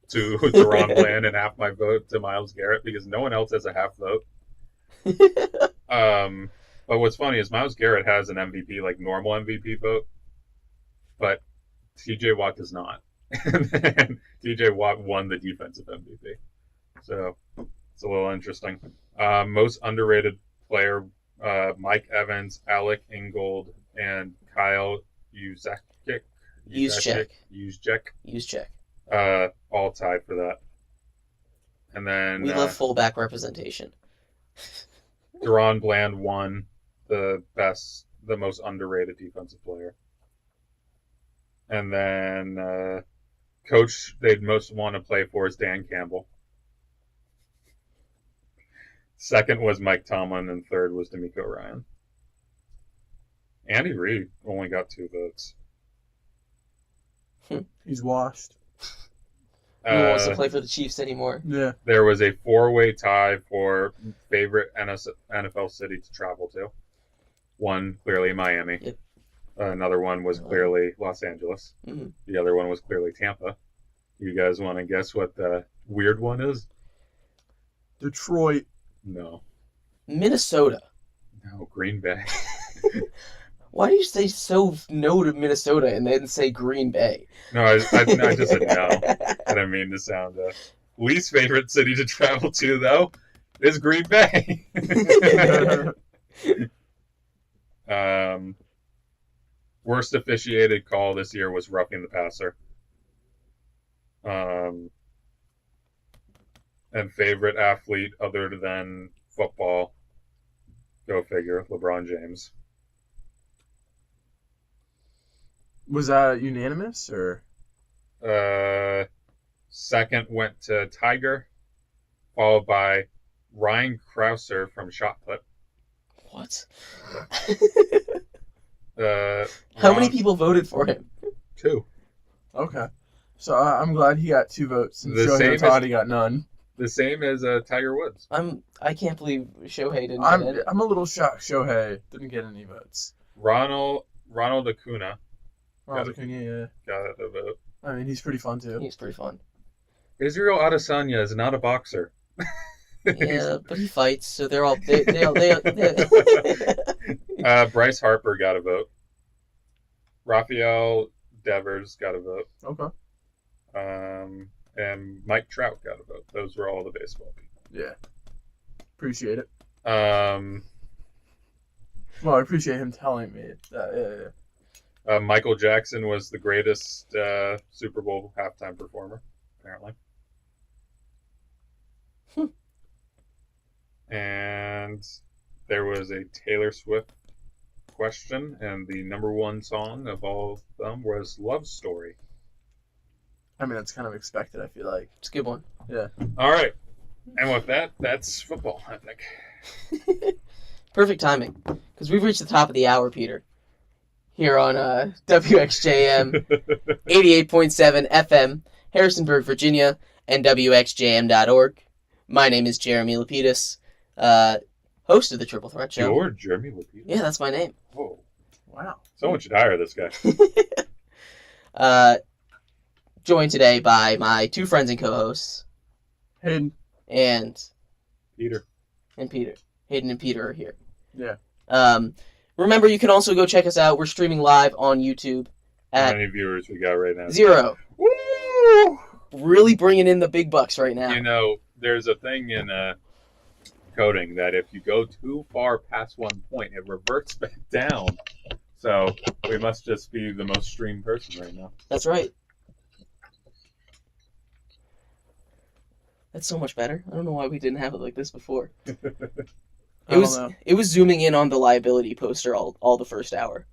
to Deron Bland and half my vote to Myles Garrett because no one else has a half vote." But what's funny is Myles Garrett has an MVP, like normal MVP vote, but T.J. Watt does not. And T.J. Watt won the defensive MVP. So it's a little interesting. Most underrated player, Mike Evans, Alec Ingold, and Kyle Juszczyk. All tied for that. And then we love fullback representation. Deron Bland won the most underrated defensive player. And then coach they'd most want to play for is Dan Campbell. Second was Mike Tomlin, and third was DeMeco Ryan. Andy Reid only got 2 votes. He's washed. He wants to play for the Chiefs anymore. Yeah. There was a 4-way tie for favorite NFL city to travel to. One clearly Miami. Yep. Another one was clearly Los Angeles. Mm-hmm. The other one was clearly Tampa. You guys want to guess what the weird one is? Detroit. No. Minnesota. No, Green Bay. Why do you say so no to Minnesota and then say Green Bay? No, I just said no. I didn't mean to sound least favorite city to travel to, though, is Green Bay. Worst officiated call this year was roughing the passer. And favorite athlete other than football, go figure, LeBron James. Was that unanimous or? Second went to Tiger, followed by Ryan Krauser from Shot Put. What? How many people voted for him? 2. Okay. So I'm glad he got 2 votes and Shohei Ohtani got none. The same as Tiger Woods. I can't believe Shohei didn't get it. I'm a little shocked Shohei didn't get any votes. Ronald Acuna. Ronald Acuna, Got a vote. I mean, he's pretty fun too. He's pretty fun. Israel Adesanya is not a boxer. Yeah, but he fights, so they're all. They Bryce Harper got a vote. Rafael Devers got a vote. Okay. And Mike Trout got a vote. Those were all the baseball people. Yeah. Appreciate it. Um, Well, I appreciate him telling me that. Yeah. Michael Jackson was the greatest Super Bowl halftime performer, apparently. And there was a Taylor Swift question, and the number one song of all of them was Love Story. I mean, that's kind of expected, I feel like. It's a good one. Yeah. All right. And with that, that's football, I think. Perfect timing, because we've reached the top of the hour, Peter. Here on WXJM 88.7 FM, Harrisonburg, Virginia, and WXJM.org. My name is Jeremy Lapidus, host of the Triple Threat Show. You're Jeremy Lapidus? Yeah, that's my name. Whoa. Wow. Someone should hire this guy. Joined today by my two friends and co-hosts, Hayden. and Peter. Peter. Hayden and Peter are here. Yeah. Remember, you can also go check us out. We're streaming live on YouTube How at many viewers we got right now? 0. Woo! Really bringing in the big bucks right now. You know, there's a thing in coding that if you go too far past one point, it reverts back down. So we must just be the most streamed person right now. That's right. That's so much better. I don't know why we didn't have it like this before. I don't know. It was zooming in on the liability poster all the first hour.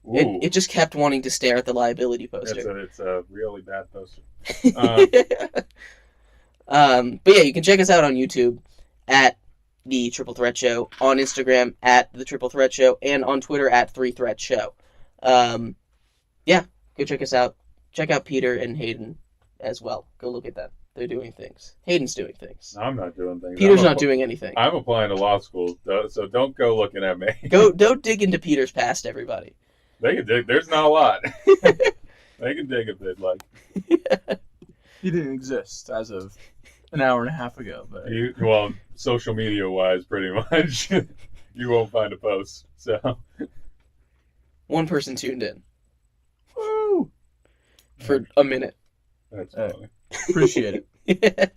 Ooh, It just kept wanting to stare at the liability poster. it's a really bad poster. But yeah, you can check us out on YouTube at The Triple Threat Show, on Instagram at The Triple Threat Show, and on Twitter at 3 Threat Show. Yeah, go check us out. Check out Peter and Hayden as well. Go look at them. They're doing things. Hayden's doing things. I'm not doing things. Peter's not doing anything. I'm applying to law school, so don't go looking at me. Don't dig into Peter's past, everybody. They can dig. There's not a lot. They can dig if they'd like. He didn't exist as of an hour and a half ago, but Well, social media wise, pretty much, you won't find a post. So One person tuned in woo! for a minute. that's funny. Appreciate it.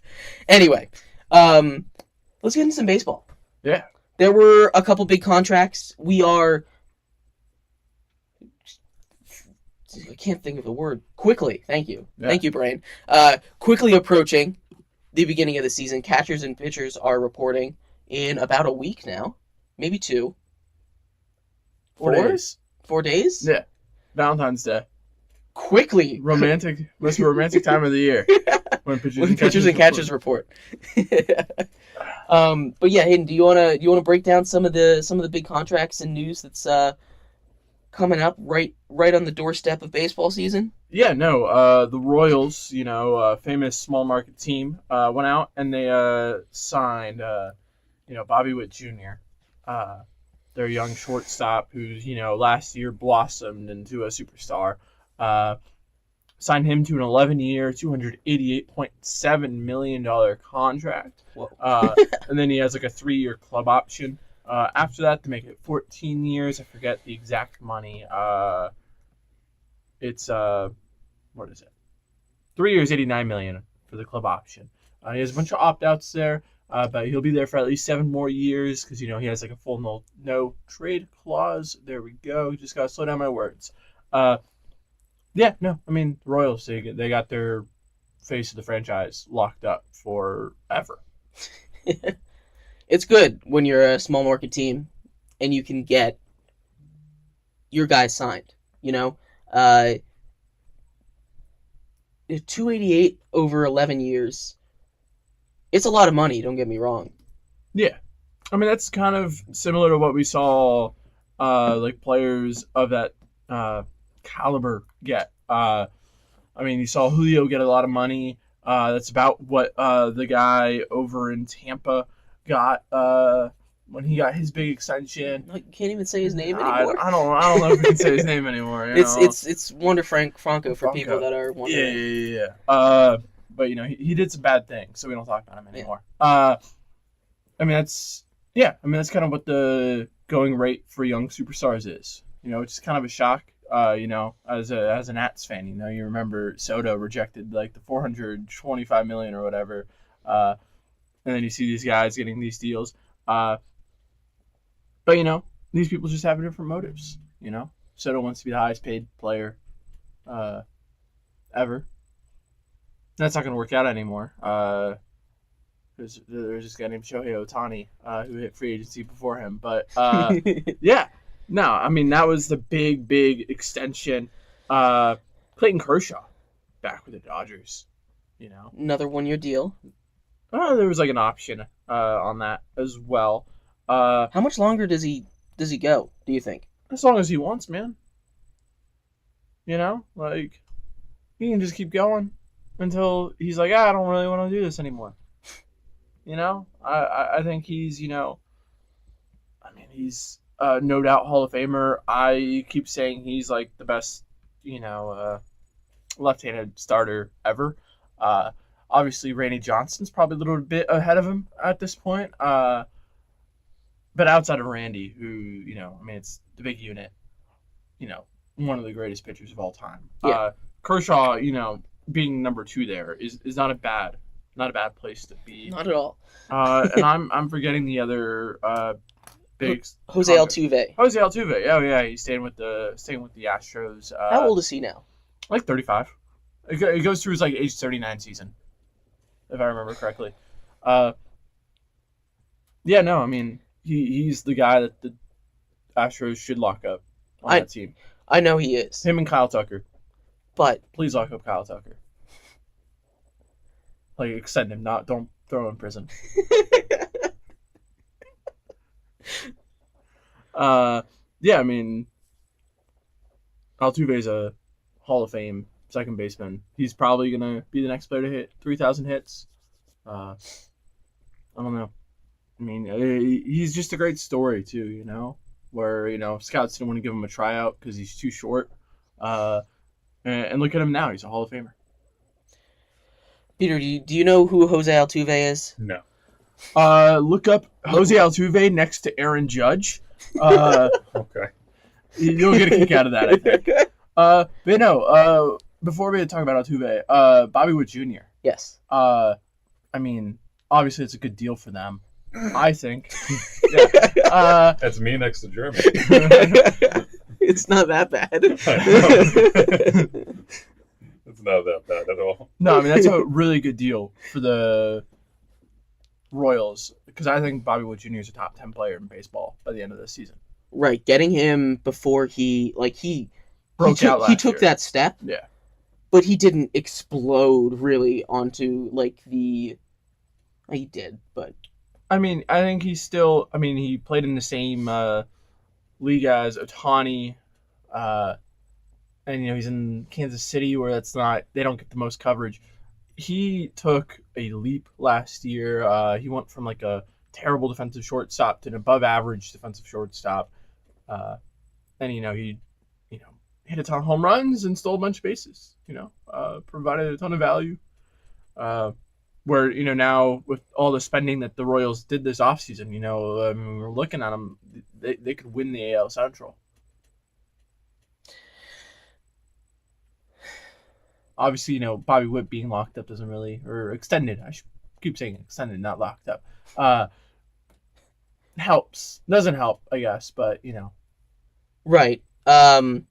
Anyway, let's get into some baseball. Yeah. There were a couple big contracts. We are... I can't think of the word. Quickly. Thank you. Yeah. Thank you, Brain. Quickly approaching the beginning of the season. Catchers and pitchers are reporting in about a week now. Maybe 2. 4 days? 4 days? Yeah. Valentine's Day. Quickly. Romantic. Most romantic time of the year. When pitchers and catchers report. But yeah, Hayden, do you wanna break down some of the big contracts and news that's coming up right on the doorstep of baseball season? Yeah, no. The Royals, famous small market team, went out and they signed, Bobby Witt Jr. Their young shortstop, who's last year blossomed into a superstar. Signed him to an 11-year, $288.7 million contract. And then he has like a 3-year club option. After that, to make it 14 years, I forget the exact money. It's what is it? 3 years, $89 million for the club option. He has a bunch of opt-outs there, but he'll be there for at least 7 more years because he has like a full no trade clause. There we go. Just gotta slow down my words. Yeah, no, I mean the Royals, they got their face of the franchise locked up forever. It's good when you're a small market team and you can get your guys signed. $288 over 11 years. It's a lot of money. Don't get me wrong. Yeah, I mean that's kind of similar to what we saw, like players of that caliber get. I mean, you saw Julio get a lot of money. That's about what the guy over in Tampa got when he got his big extension. You can't even say his name anymore. I don't know if we can say his name anymore. It's Wonder Franco for people that are wondering. Yeah. But he did some bad things, so we don't talk about him anymore. I mean that's kind of what the going rate for young superstars is. It's kind of a shock. As an Nats fan, you remember Soto rejected like the $425 million or whatever, and then you see these guys getting these deals. But these people just have different motives. Soto wants to be the highest paid player ever. That's not going to work out anymore. There's this guy named Shohei Ohtani who hit free agency before him. But yeah. No, I mean, that was the big extension. Clayton Kershaw back with the Dodgers, Another 1-year deal. There was like an option on that as well. How much longer does he go, do you think? As long as he wants, man. Like, he can just keep going until he's like, I don't really want to do this anymore. I think he's, he's no doubt Hall of Famer. I keep saying he's like the best, left-handed starter ever. Obviously, Randy Johnson's probably a little bit ahead of him at this point. But outside of Randy, who, it's the big unit, one of the greatest pitchers of all time. Yeah. Kershaw, being number 2 there is not a bad place to be. Not at all. And I'm forgetting the other big Jose Altuve. Jose Altuve. Oh yeah, he's staying with the Astros. How old is he now? Like 35. It goes through his like age 39 season, if I remember correctly. Yeah, no, I mean he's the guy that the Astros should lock up on that team. I know he is. Him and Kyle Tucker. But please lock up Kyle Tucker. Like, extend him, don't throw him in prison. Yeah, I mean, Altuve's a Hall of Fame second baseman. He's probably gonna be the next player to hit 3,000 hits. I don't know. I mean, he's just a great story too, where scouts didn't want to give him a tryout because he's too short. And look at him now; he's a Hall of Famer. Peter, do you know who Jose Altuve is? No. Look up Jose Altuve next to Aaron Judge. Okay. You'll get a kick out of that, I think. But no, before we talk about Altuve, Bobby Witt Jr. Yes. I mean, obviously it's a good deal for them, I think. Yeah. That's me next to Jeremy. It's not that bad. It's not that bad at all. No, I mean, that's a really good deal for the Royals, because I think Bobby Witt Jr. is a top 10 player in baseball by the end of this season. Right, getting him before he broke out last he took year. that step. Yeah. But he didn't explode really onto he did, but I mean, I think he's still, he played in the same league as Ohtani, and he's in Kansas City where they don't get the most coverage. He took a leap last year. He went from like a terrible defensive shortstop to an above average defensive shortstop. And he hit a ton of home runs and stole a bunch of bases, provided a ton of value. Where, now with all the spending that the Royals did this offseason, we're looking at them, they could win the AL Central. Obviously, Bobby Witt being locked up doesn't really, or extended, I should keep saying extended, not locked up, helps. Doesn't help, I guess, but, Right. No,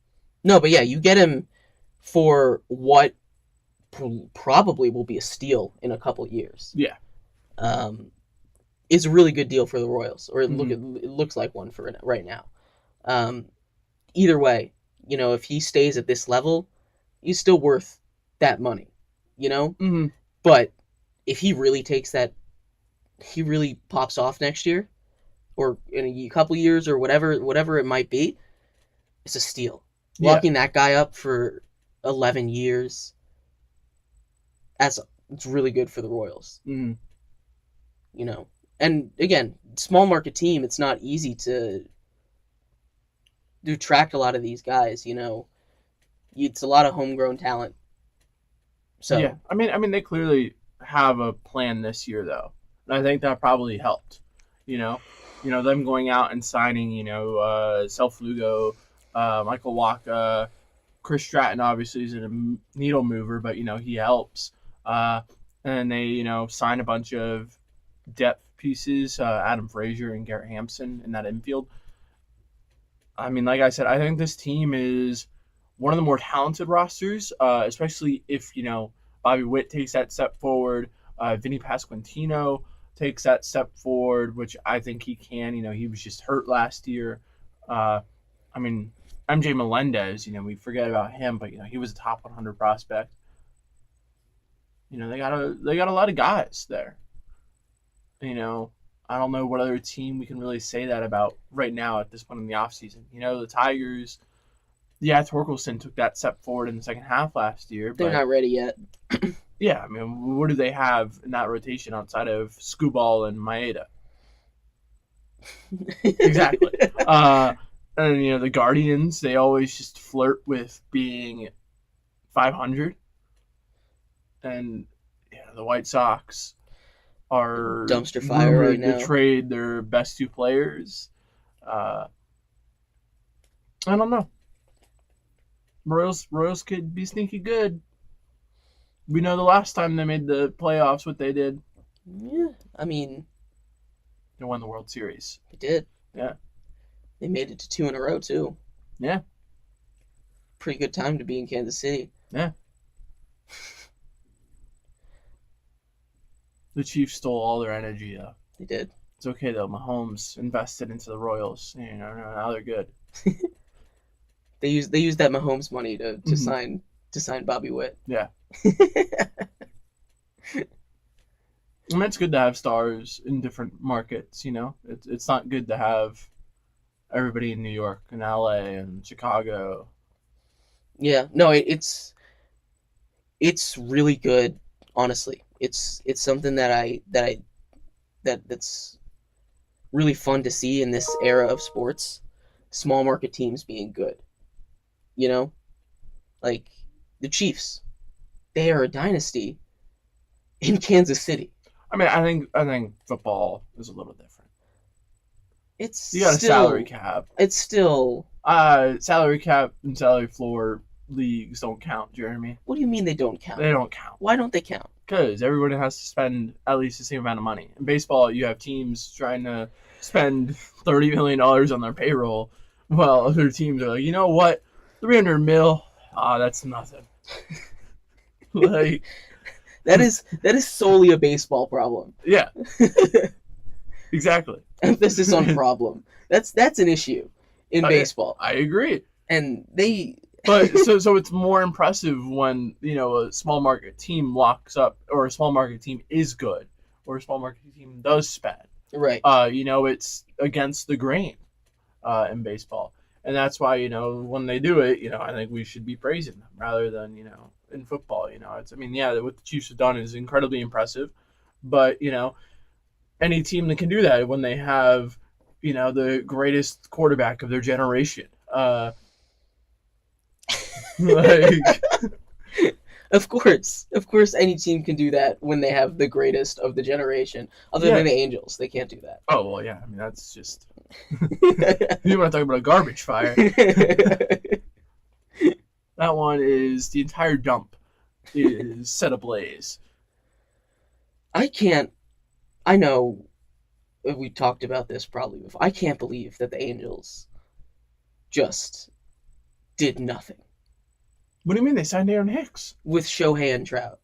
but yeah, you get him for what probably will be a steal in a couple years. Yeah. It's a really good deal for the Royals, or it looks like one for right now. Either way, if he stays at this level, he's still worth that money, Mm-hmm. But if he really he really pops off next year, or in a couple years, or whatever it might be, it's a steal. Yeah. Locking that guy up for 11 years, it's really good for the Royals. Mm-hmm. And again, small market team, it's not easy to attract a lot of these guys. It's a lot of homegrown talent. So yeah, I mean, they clearly have a plan this year, though, and I think that probably helped. Them going out and signing, Self Lugo, Michael Waka, Chris Stratton obviously is a needle mover, but he helps. And they sign a bunch of depth pieces, Adam Frazier and Garrett Hampson in that infield. I mean, like I said, I think this team is one of the more talented rosters, especially if Bobby Witt takes that step forward. Vinny Pasquantino takes that step forward, which I think he can. He was just hurt last year. I mean, MJ Melendez, we forget about him, but he was a top 100 prospect. They got a lot of guys there. I don't know what other team we can really say that about right now at this point in the offseason. The Tigers, Torkelson took that step forward in the second half last year. They're not ready yet. Yeah, I mean, what do they have in that rotation outside of Skubal and Maeda? Exactly. And the Guardians, they always just flirt with being 500. And the White Sox are dumpster fire right now. To trade their best two players. I don't know. Royals could be sneaky good. We know the last time they made the playoffs what they did. Yeah, I mean, they won the World Series. They did. Yeah. They made it to 2 in a row too. Yeah. Pretty good time to be in Kansas City. Yeah. The Chiefs stole all their energy, though. They did. It's okay, though. Mahomes invested into the Royals. Now they're good. They used that Mahomes money to sign Bobby Witt. Yeah. And it's good to have stars in different markets, It's not good to have everybody in New York and LA and Chicago. Yeah. No, it's really good, honestly. It's something that's really fun to see in this era of sports. Small market teams being good. Like the Chiefs, they are a dynasty in Kansas City. I mean, I think football is a little different. You got a salary cap. It's still salary cap and salary floor leagues don't count, Jeremy. What do you mean they don't count? They don't count. Why don't they count? Because everybody has to spend at least the same amount of money. In baseball, you have teams trying to spend $30 million on their payroll, while other teams are like, you know what, $300 million, that's nothing. Like that is solely a baseball problem. Yeah. Exactly. Emphasis on problem. That's an issue in baseball. I agree. And they. But so it's more impressive when a small market team locks up, or a small market team is good, or a small market team does spend. Right. It's against the grain in baseball, and that's why when they do it, I think we should be praising them rather than in football. What the Chiefs have done is incredibly impressive, but any team that can do that when they have the greatest quarterback of their generation. Of course, any team can do that when they have the greatest of the generation. Other than the Angels, they can't do that. Oh well, yeah. I mean, that's just you want to talk about a garbage fire? That one is the entire dump is set ablaze. I know we talked about this probably before. I can't believe that the Angels just did nothing. What do you mean they signed Aaron Hicks? With Shohei and Trout.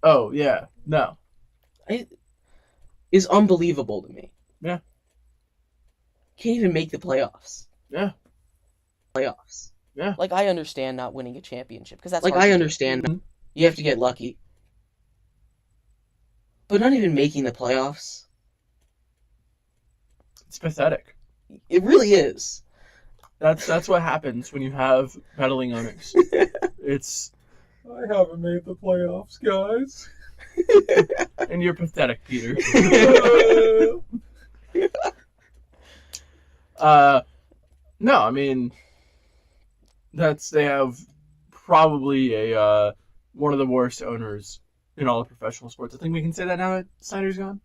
Oh, yeah. No. It is unbelievable to me. Yeah. Can't even make the playoffs. Yeah. Playoffs. Yeah. Like, I understand not winning a championship, because that's like, I understand you have to get lucky. But not even making the playoffs. It's pathetic. It really is. That's what happens when you have meddling owners. I haven't made the playoffs, guys. And you're pathetic, Peter. No, I mean, they have probably one of the worst owners in all of professional sports. I think we can say that now that Snyder's gone.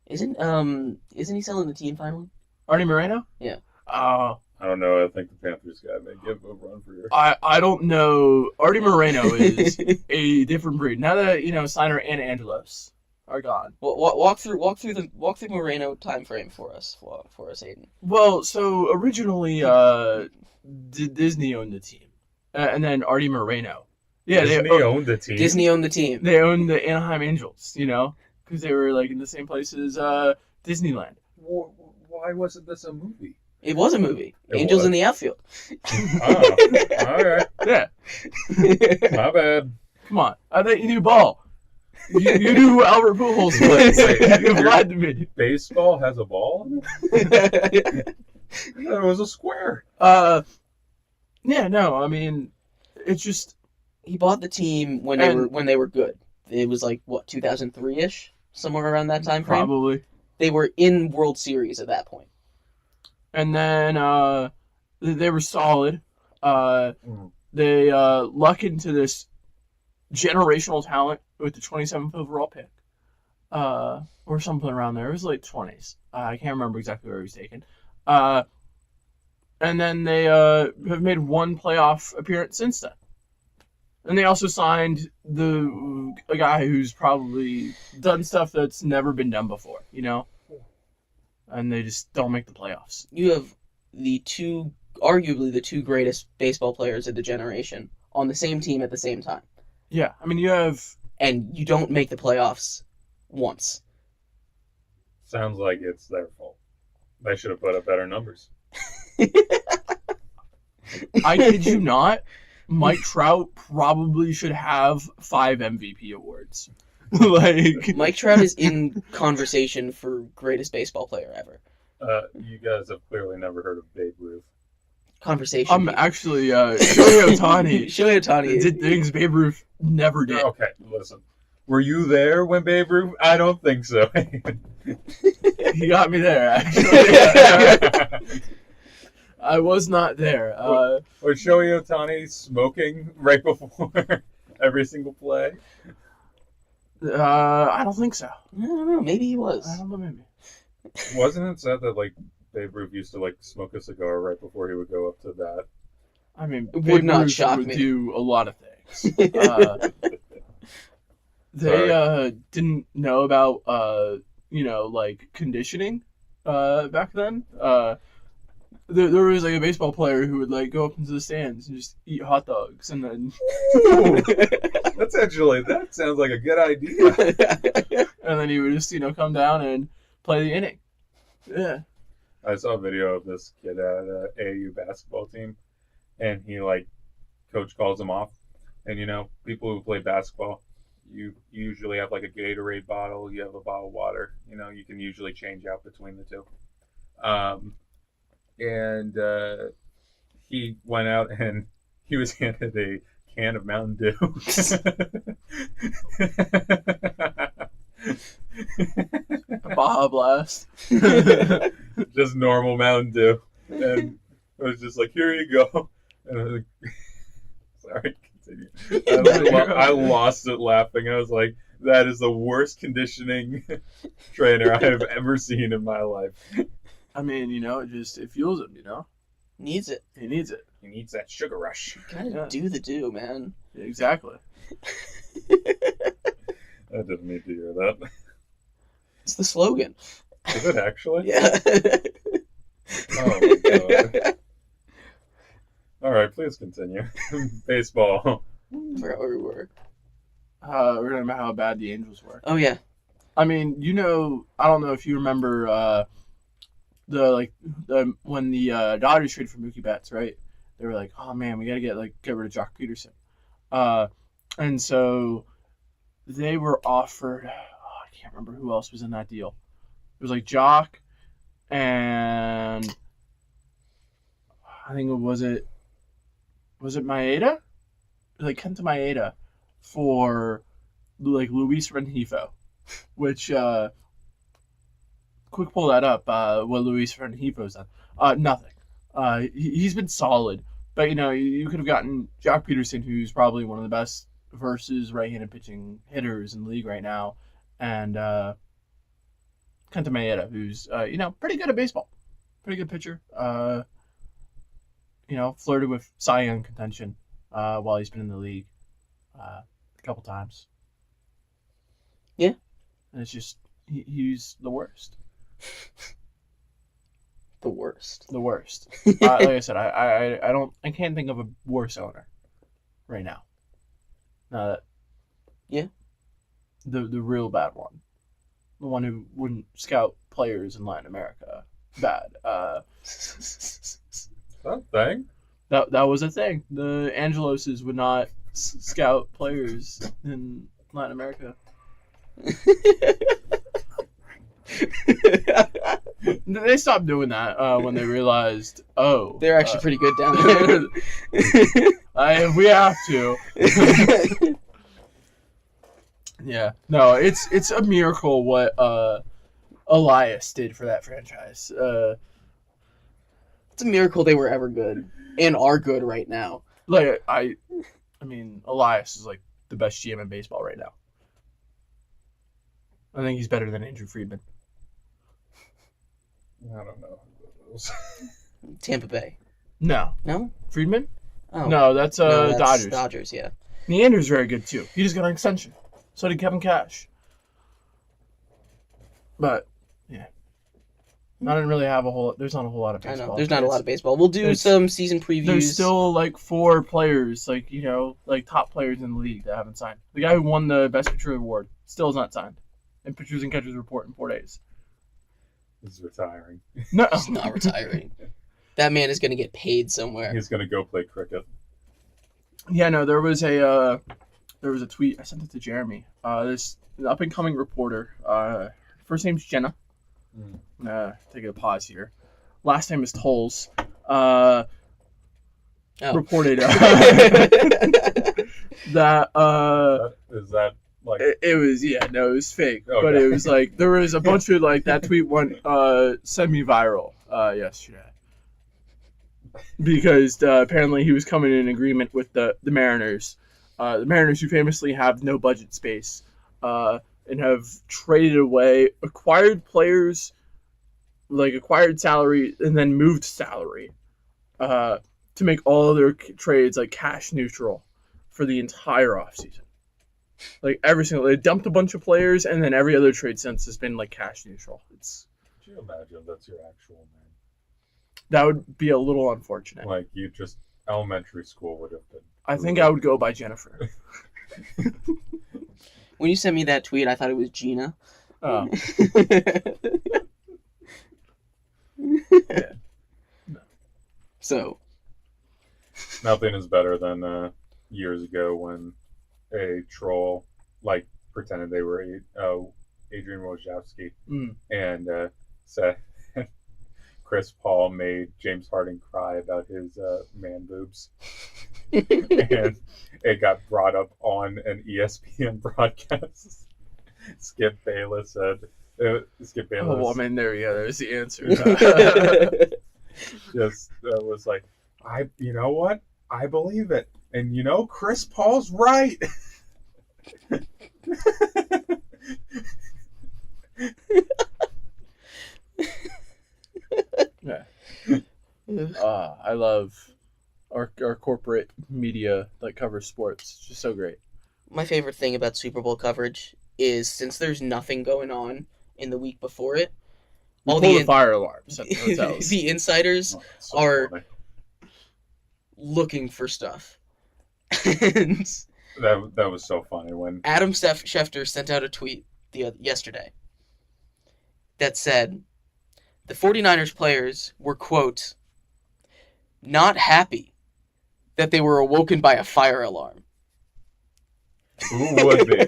Isn't he selling the team finally? Arnie Moreno? Yeah. I don't know. I think the Panthers guy may give a run for your. I don't know. Artie Moreno is a different breed. Now that Steiner and Angelos are gone. Walk through Moreno time frame for us, Aiden. Well, so originally, Disney owned the team, and then Artie Moreno. Yeah, Disney owned the team. Disney owned the team. They owned the Anaheim Angels, because they were like in the same place as Disneyland. Why wasn't this a movie? It was a movie. Angels in the outfield. Oh, all right. Yeah. My bad. Come on, I thought you knew ball. You knew who Albert Pujols was. You lied to me. Baseball has a ball? I thought it was a square. Yeah, no, I mean, it's just he bought the team when they were good. It was like 2003-ish, somewhere around that time frame. Probably. They were in World Series at that point. And then they were solid. They luck into this generational talent with the 27th overall pick, or something around there. It was late 20s. I can't remember exactly where he was taken. And then they have made one playoff appearance since then. And they also signed a guy who's probably done stuff that's never been done before, And they just don't make the playoffs. You have arguably the two greatest baseball players of the generation on the same team at the same time. Yeah, I mean, you have... And you don't make the playoffs once. Sounds like it's their fault. They should have put up better numbers. I kid you not, Mike Trout probably should have 5 MVP awards. Mike Trout is in conversation for greatest baseball player ever. You guys have clearly never heard of Babe Ruth. Conversation. Actually, Shohei Ohtani did things Babe Ruth never did. Okay, listen. Were you there when Babe Ruth? I don't think so. He got me there, actually. I was not there. Was Shohei Ohtani smoking right before every single play? I don't think so. I don't know. Maybe he was. I don't know. Maybe. Wasn't it said that Babe Ruth used to smoke a cigar right before he would go up to bat? I mean, it would not shock me. Me. Do a lot of things. They didn't know about conditioning back then. There was a baseball player who would go up into the stands and just eat hot dogs and then. That sounds like a good idea. And then he would just come down and play the inning. Yeah. I saw a video of this kid at an AAU basketball team, and he coach calls him off, and people who play basketball, you usually have a Gatorade bottle, you have a bottle of water, you can usually change out between the two. And he went out and he was handed a can of Mountain Dew. Baja Blast. Just normal Mountain Dew. And it was just here you go. And I was sorry, continue. I lost it laughing. I was like, that is the worst conditioning trainer I have ever seen in my life. I mean, it fuels him, Needs it. He needs it. He needs that sugar rush. Gotta do the do, man. Exactly. I didn't need to hear that. It's the slogan. Is it actually? Yeah. Oh my god. All right, please continue. Baseball. I forgot where we were. We're talking about how bad the Angels were. Oh yeah. I mean, I don't know if you remember when the Dodgers traded for Mookie Betts, right? They were like, oh man, we gotta get rid of Jock Peterson. And so they were offered. I can't remember who else was in that deal. It was Jock, and I think was it Maeda? It was Kenta Maeda for Luis Rengifo, which quick pull that up. What Luis Rengifo done? Nothing. He's been solid, but you could have gotten Jock Peterson, who's probably one of the best versus right-handed pitching hitters in the league right now, and Kenta Maeda, who's pretty good at baseball, pretty good pitcher. flirted with Cy Young contention while he's been in the league a couple times. Yeah. And it's just, he's the worst. The worst. The worst. Like I said, I can't think of a worse owner right now. Yeah. The real bad one. The one who wouldn't scout players in Latin America. Bad. That thing? That was a thing. The Angeloses would not scout players in Latin America. They stopped doing that when they realized, they're actually pretty good down there. We have to. Yeah. No, it's a miracle what Elias did for that franchise. It's a miracle they were ever good and are good right now. Like I mean, Elias is like the best GM in baseball right now. I think he's better than Andrew Friedman. I don't know. Tampa Bay. No. No? Friedman? Oh. No, that's Dodgers. Dodgers, yeah. Neander's very good too. He just got an extension. So did Kevin Cash. But yeah. I didn't really have there's not a whole lot of baseball. I know. There's not a lot of baseball. We'll do some season previews. There's still like 4 players, like top players in the league that haven't signed. The guy who won the Best Pitcher award still is not signed. And pitchers and catchers report in 4 days. He's retiring. No, he's not retiring. That man is going to get paid somewhere. He's going to go play cricket. Yeah, no, there was a tweet. I sent it to Jeremy. This up and coming reporter. First name's Jenna. Taking a pause here. Last name is Tolles. Reported that is that like it was it was fake, okay. But it was like there was a bunch of like that tweet went semi-viral yesterday because apparently he was coming in agreement with the Mariners, the Mariners who famously have no budget space and have traded away acquired players, like acquired salary and then moved salary to make all of their trades like cash neutral for the entire offseason. Like they dumped a bunch of players and then every other trade since has been like cash neutral. Could you imagine that's your actual name? That would be a little unfortunate. Like you just elementary school would have been. I think I would go by Jennifer. When you sent me that tweet, I thought it was Gina. Oh. Yeah. No. So. Nothing is better than years ago when a troll like pretended they were Adrian Wojciechowski and said Chris Paul made James Harden cry about his man boobs. And it got brought up on an ESPN broadcast. Skip Bayless said, Oh, well, man, there you go. There's the answer. Just was like, you know what? I believe it. And Chris Paul's right. Yeah. I love our corporate media that covers sports. It's just so great. My favorite thing about Super Bowl coverage is since there's nothing going on in the week before it, all the fire alarms at the hotels. The insiders are looking for stuff. And that was so funny when Adam Schefter sent out a tweet yesterday that said the 49ers players were, quote, not happy that they were awoken by a fire alarm. Who would be?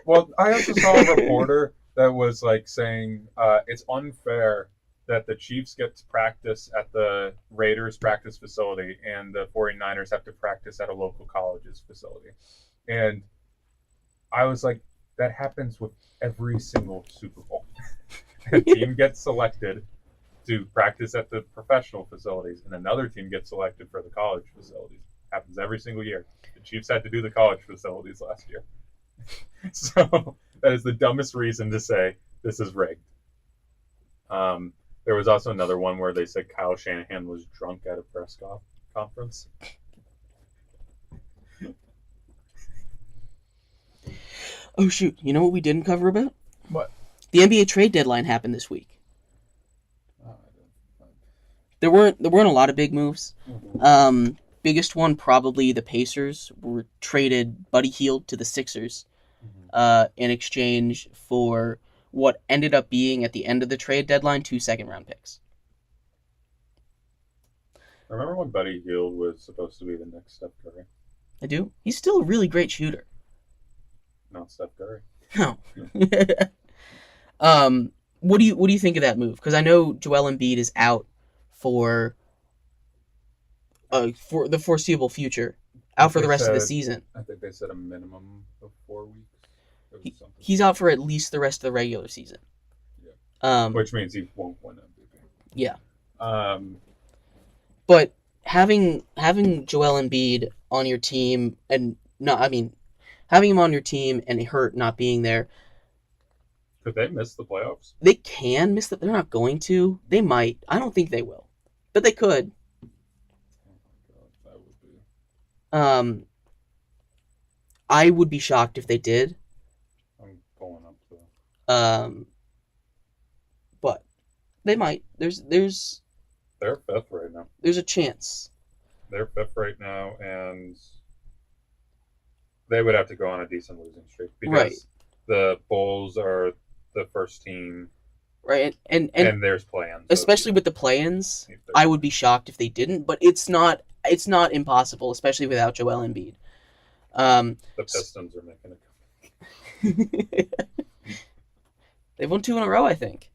Well, I also saw a reporter that was like saying it's unfair that the Chiefs get to practice at the Raiders practice facility and the 49ers have to practice at a local college's facility. And I was like, that happens with every single Super Bowl. A team gets selected to practice at the professional facilities and another team gets selected for the college facilities. Happens every single year. The Chiefs had to do the college facilities last year. So that is the dumbest reason to say this is rigged. There was also another one where they said Kyle Shanahan was drunk at a press conference. Oh shoot! You know what we didn't cover about? What? The NBA trade deadline happened this week. Oh, There weren't a lot of big moves. Mm-hmm. Biggest one probably the Pacers traded Buddy Hield to the Sixers, in exchange for what ended up being at the end of the trade deadline 2 second-round picks. Remember when Buddy Hield was supposed to be the next Steph Curry? I do. He's still a really great shooter. Not Steph Curry. No. What do you think of that move? Because I know Joel Embiid is out for the foreseeable future, out for the rest of the season. I think they said a minimum of 4 weeks. He's out for at least the rest of the regular season. Yeah. Which means he won't win MVP. Yeah. But having Joel Embiid on your team having him on your team and hurt not being there. Could they miss the playoffs? They can miss they're not going to. They might. I don't think they will. But they could. Oh my god, that would be. I would be shocked if they did. I'm pulling up the. But they might. They're fifth right now. There's a chance. They're fifth right now, and they would have to go on a decent losing streak because the Bulls are the first team. Right, and there's plans. Especially with the play-ins, I would be shocked if they didn't. But it's not impossible, especially without Joel Embiid. The Pistons are making a comeback. They've won 2 in a row, I think.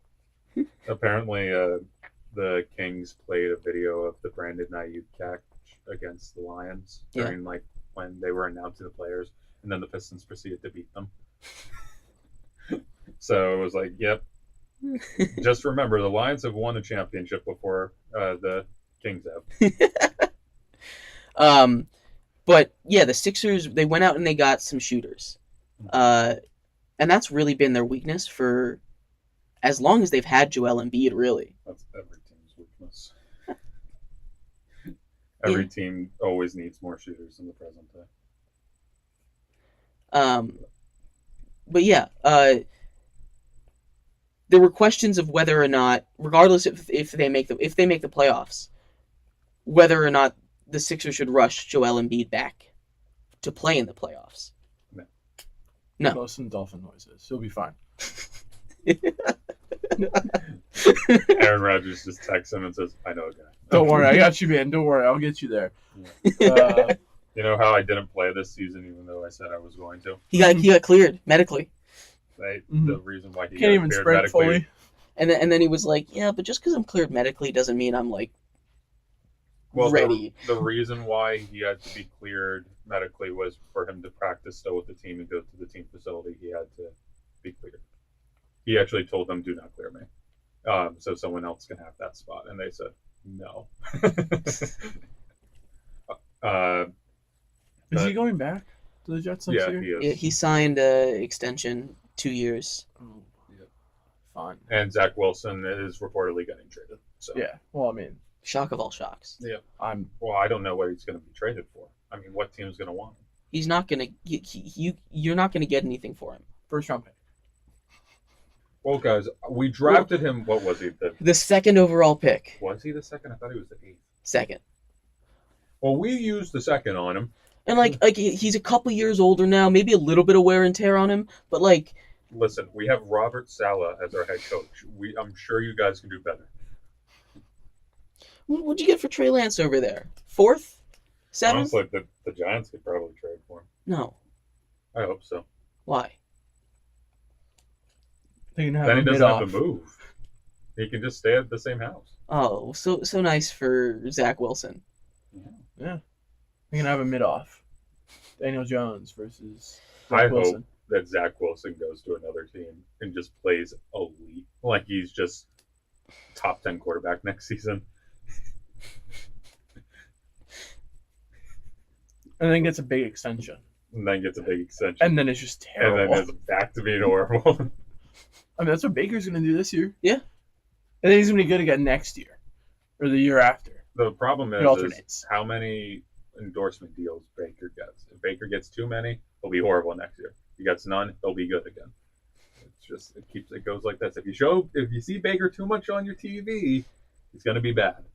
Apparently, the Kings played a video of the Brandon Ayuk catch against the Lions during when they were announcing the players, and then the Pistons proceeded to beat them. So it was like, yep. Just remember, the Lions have won a championship before the Kings have. But yeah, the Sixers, they went out and they got some shooters, and that's really been their weakness for as long as they've had Joel Embiid. Really, that's every team's weakness. Every team always needs more shooters in the present day. But yeah, there were questions of whether or not, regardless if they make the playoffs, whether or not the Sixers should rush Joel Embiid back to play in the playoffs. No. Blow some dolphin noises. He'll be fine. Aaron Rodgers just texts him and says, "I know a guy." Don't worry, I got you, man. Don't worry, I'll get you there. Yeah. You know how I didn't play this season, even though I said I was going to. He got cleared medically. The reason why he can't even got cleared sprint medically. fully. And then he was like, "Yeah, but just because I'm cleared medically doesn't mean I'm Well, ready." The reason why he had to be cleared medically was for him to practice still with the team and go to the team facility. He had to be cleared. He actually told them, "Do not clear me, so someone else can have that spot." And they said, "No." Is he going back to the Jets next year? He is. Yeah, he signed an extension 2 years. Oh, yeah. Fine. And Zach Wilson is reportedly getting traded. So Yeah. Well, I mean, Shock of all shocks. yeah. I don't know what he's going to be traded for. I mean, what team's going to want him? He's not gonna. You're not gonna get anything for him. first round pick. Well, guys, we drafted him. What was he? The 2nd overall pick. Was he the 2nd? I thought he was the 8th. 2nd. Well, we used the 2nd on him. And like he's a couple years older now, maybe a little bit of wear and tear on him, but like. Listen, we have Robert Saleh as our head coach. I'm sure you guys can do better. What'd you get for Trey Lance over there? 4th? 7th? Honestly, the Giants could probably trade for him. No. I hope so. Why? Then he doesn't have to move. He can just stay at the same house. Oh, so nice for Zach Wilson. Yeah. He can have a mid-off. Daniel Jones versus I Zach Wilson. hope that Zach Wilson goes to another team and just plays elite. Like he's just top 10 quarterback next season. And then gets a big extension. And then gets a big extension. And then it's just terrible. And then it's back to being horrible. I mean, that's what Baker's going to do this year. Yeah. And then he's going to be good again next year. Or the year after. The problem It is alternates. how many endorsement deals Baker gets. If Baker gets too many, he'll be horrible next year. If he gets none, he'll be good again. It goes like this. If you see Baker too much on your TV, he's gonna be bad.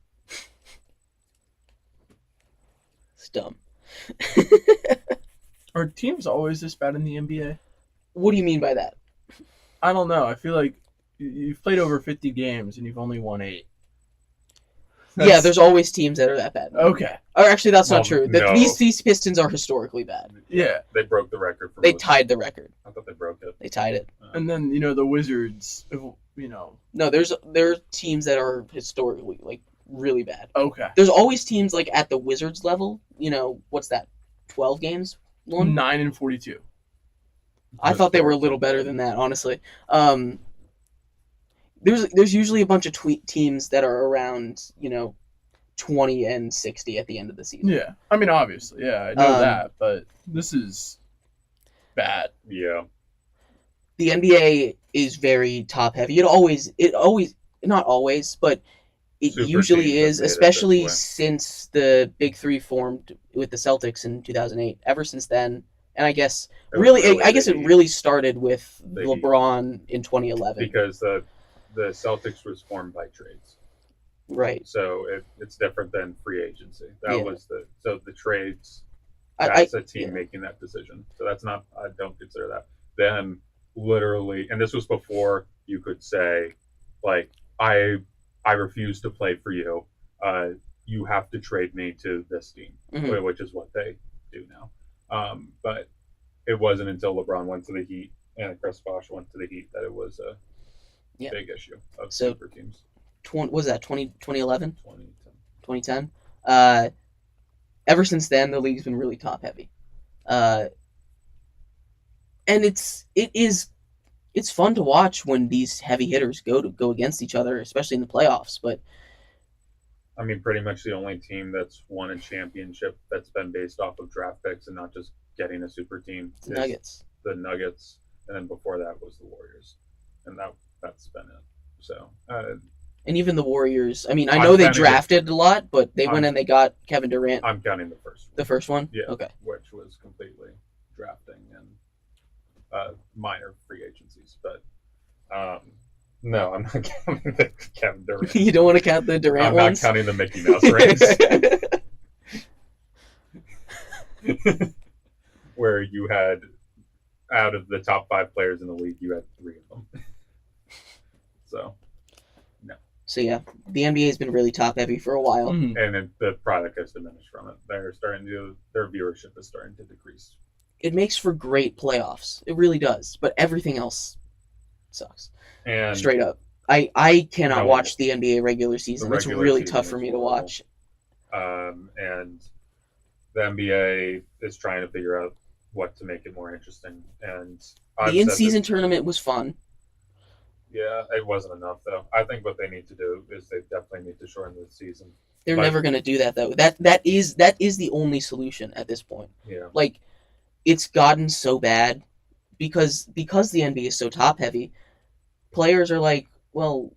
It's dumb. Are teams always this bad in the NBA? What do you mean by that? I don't know. I feel like you've played over 50 games and you've only won 8. Yeah, there's always teams that are that bad. Okay. Or actually, that's not true. No. These Pistons are historically bad. Yeah. They broke the record. They tied the record. I thought they broke it. They tied it. And then, the Wizards, No, there are teams that are historically, like, really bad. Okay. There's always teams, like, at the Wizards level. What's that? 12 games? 9-42. I thought they were a little better than that, honestly. There's usually a bunch of teams that are around, 20 and 60 at the end of the season. Yeah. I mean, obviously, yeah, I know that, but this is bad. Yeah. The NBA is very top heavy. It always, not always, but it Super usually teams is, have made it especially this way. since the Big Three formed with the Celtics in 2008. Ever since then, and I guess It was really, I guess the it Heat. really started with The Heat. LeBron in 2011. Because the Celtics was formed by trades. Right. So it's different than free agency. That Yeah. was the trades. I- That's a team yeah. making that decision. So that's not. I don't consider that. Then literally, and this was before you could say, like, I refuse to play for you. You have to trade me to this team, Mhm. which is what they do now. But it wasn't until LeBron went to the Heat and Chris Bosh went to the Heat that it was a Yeah. big issue of So- super teams. What was that, 2011? 2010. 2010. Ever since then, the league's been really top heavy, and it's fun to watch when these heavy hitters go against each other, especially in the playoffs. But I mean, pretty much the only team that's won a championship that's been based off of draft picks and not just getting a super team the is Nuggets, the Nuggets, and then before that was the Warriors, and that's been it. So and even the Warriors. I mean, I I'm know they counting drafted a lot, but they I'm- went and they got Kevin Durant, I'm counting the first one. the first one. Yeah. Okay. Which was completely drafting and minor free agencies. But no, I'm not counting the Kevin Durant. You don't want to count the Durant I'm ones. not counting the Mickey Mouse rings. Where you had, out of the top 5 players in the league, you had 3 of them. So, So yeah, the NBA has been really top heavy for a while. Mhm. and the product has diminished from it. Their viewership is starting to decrease. It makes for great playoffs. It really does. But everything else sucks. And Straight up. I cannot No. watch the NBA regular season. It's regular really season tough for is me to horrible. watch. and the NBA is trying to figure out what to make it more interesting. And I've The said in-season this- tournament was fun. Yeah, it wasn't enough though. I think what they need to do is they definitely need to shorten the season. They're But- never going to do that though. That is the only solution at this point. Yeah, Like, it's gotten so bad because the NBA is so top heavy. Players are like, well,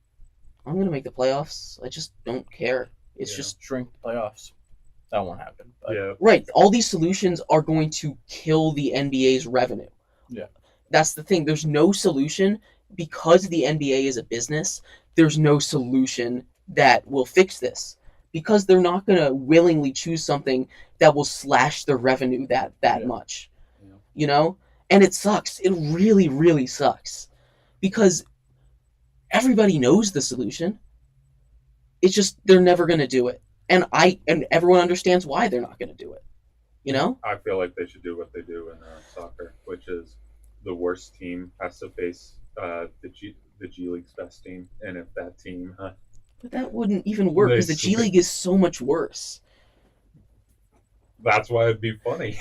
I'm going to make the playoffs. I just don't care. It's Yeah. just Shrink the playoffs. That won't happen. But yeah. right. All these solutions are going to kill the NBA's revenue. Yeah. That's the thing. There's no solution because the NBA is a business. There's no solution that will fix this because they're not going to willingly choose something that will slash their revenue that Yeah. much. Yeah. You know? And it sucks. It really, really sucks because everybody knows the solution. It's just they're never going to do it. And everyone understands why they're not going to do it. You know? I feel like they should do what they do in soccer, which is the worst team has to face the G League's best team, and if that team, But that wouldn't even work because the G League is so much worse. that's why it'd be funny.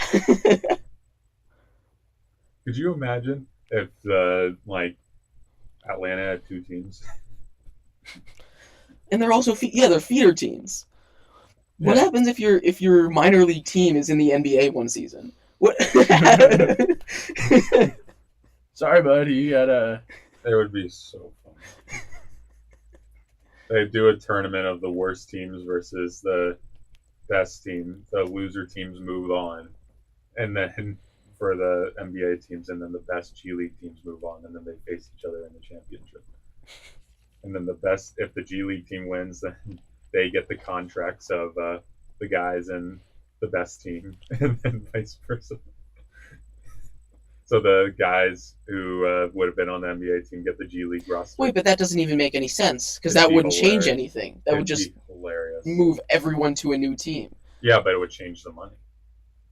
Could you imagine if Atlanta had 2 teams? And they're also they're feeder teams. What Yeah. happens if your minor league team is in the NBA one season? What? sorry, buddy, you gotta. It would be so funny. They do a tournament of the worst teams versus the best team. The loser teams move on, and then for the NBA teams, and then the best G League teams move on, and then they face each other in the championship. And then the best, if the G League team wins, then they get the contracts of the guys in the best team, and then vice versa. So the guys who would have been on the NBA team get the G League roster. Wait, but that doesn't even make any sense because that wouldn't change anything. That would just move everyone to a new team. Yeah, but it would change the money.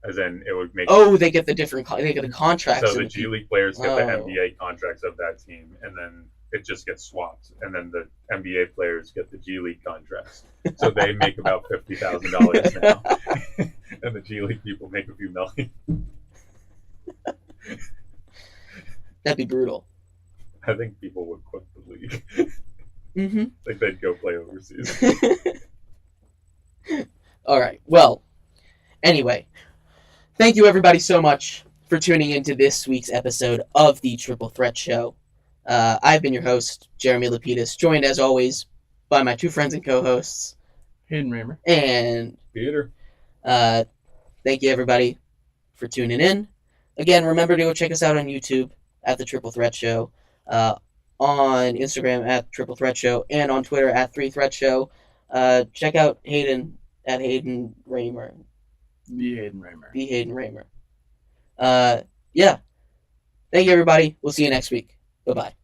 As in, it would make. Oh, they get the different. They get the contracts. So the G League players get the NBA contracts of that team, and then it just gets swapped, and then the NBA players get the G League contracts. So they make about $50,000 now, and the G League people make a few million. That'd be brutal. I think people would quit the league. Mm-hmm. I think they'd go play overseas. All right. Well, anyway, thank you everybody so much for tuning into this week's episode of the Triple Threat Show. I've been your host, Jeremy Lapidus, joined as always by my two friends and co-hosts, Hayden Raymer and Peter. Thank you everybody for tuning in. Again, remember to go check us out on YouTube at the Triple Threat Show, on Instagram at Triple Threat Show, and on Twitter at 3 Threat Show. Check out Hayden at Hayden Raymer. The Hayden Raymer. The Hayden Raymer. Yeah. Thank you, everybody. We'll see you next week. Bye-bye.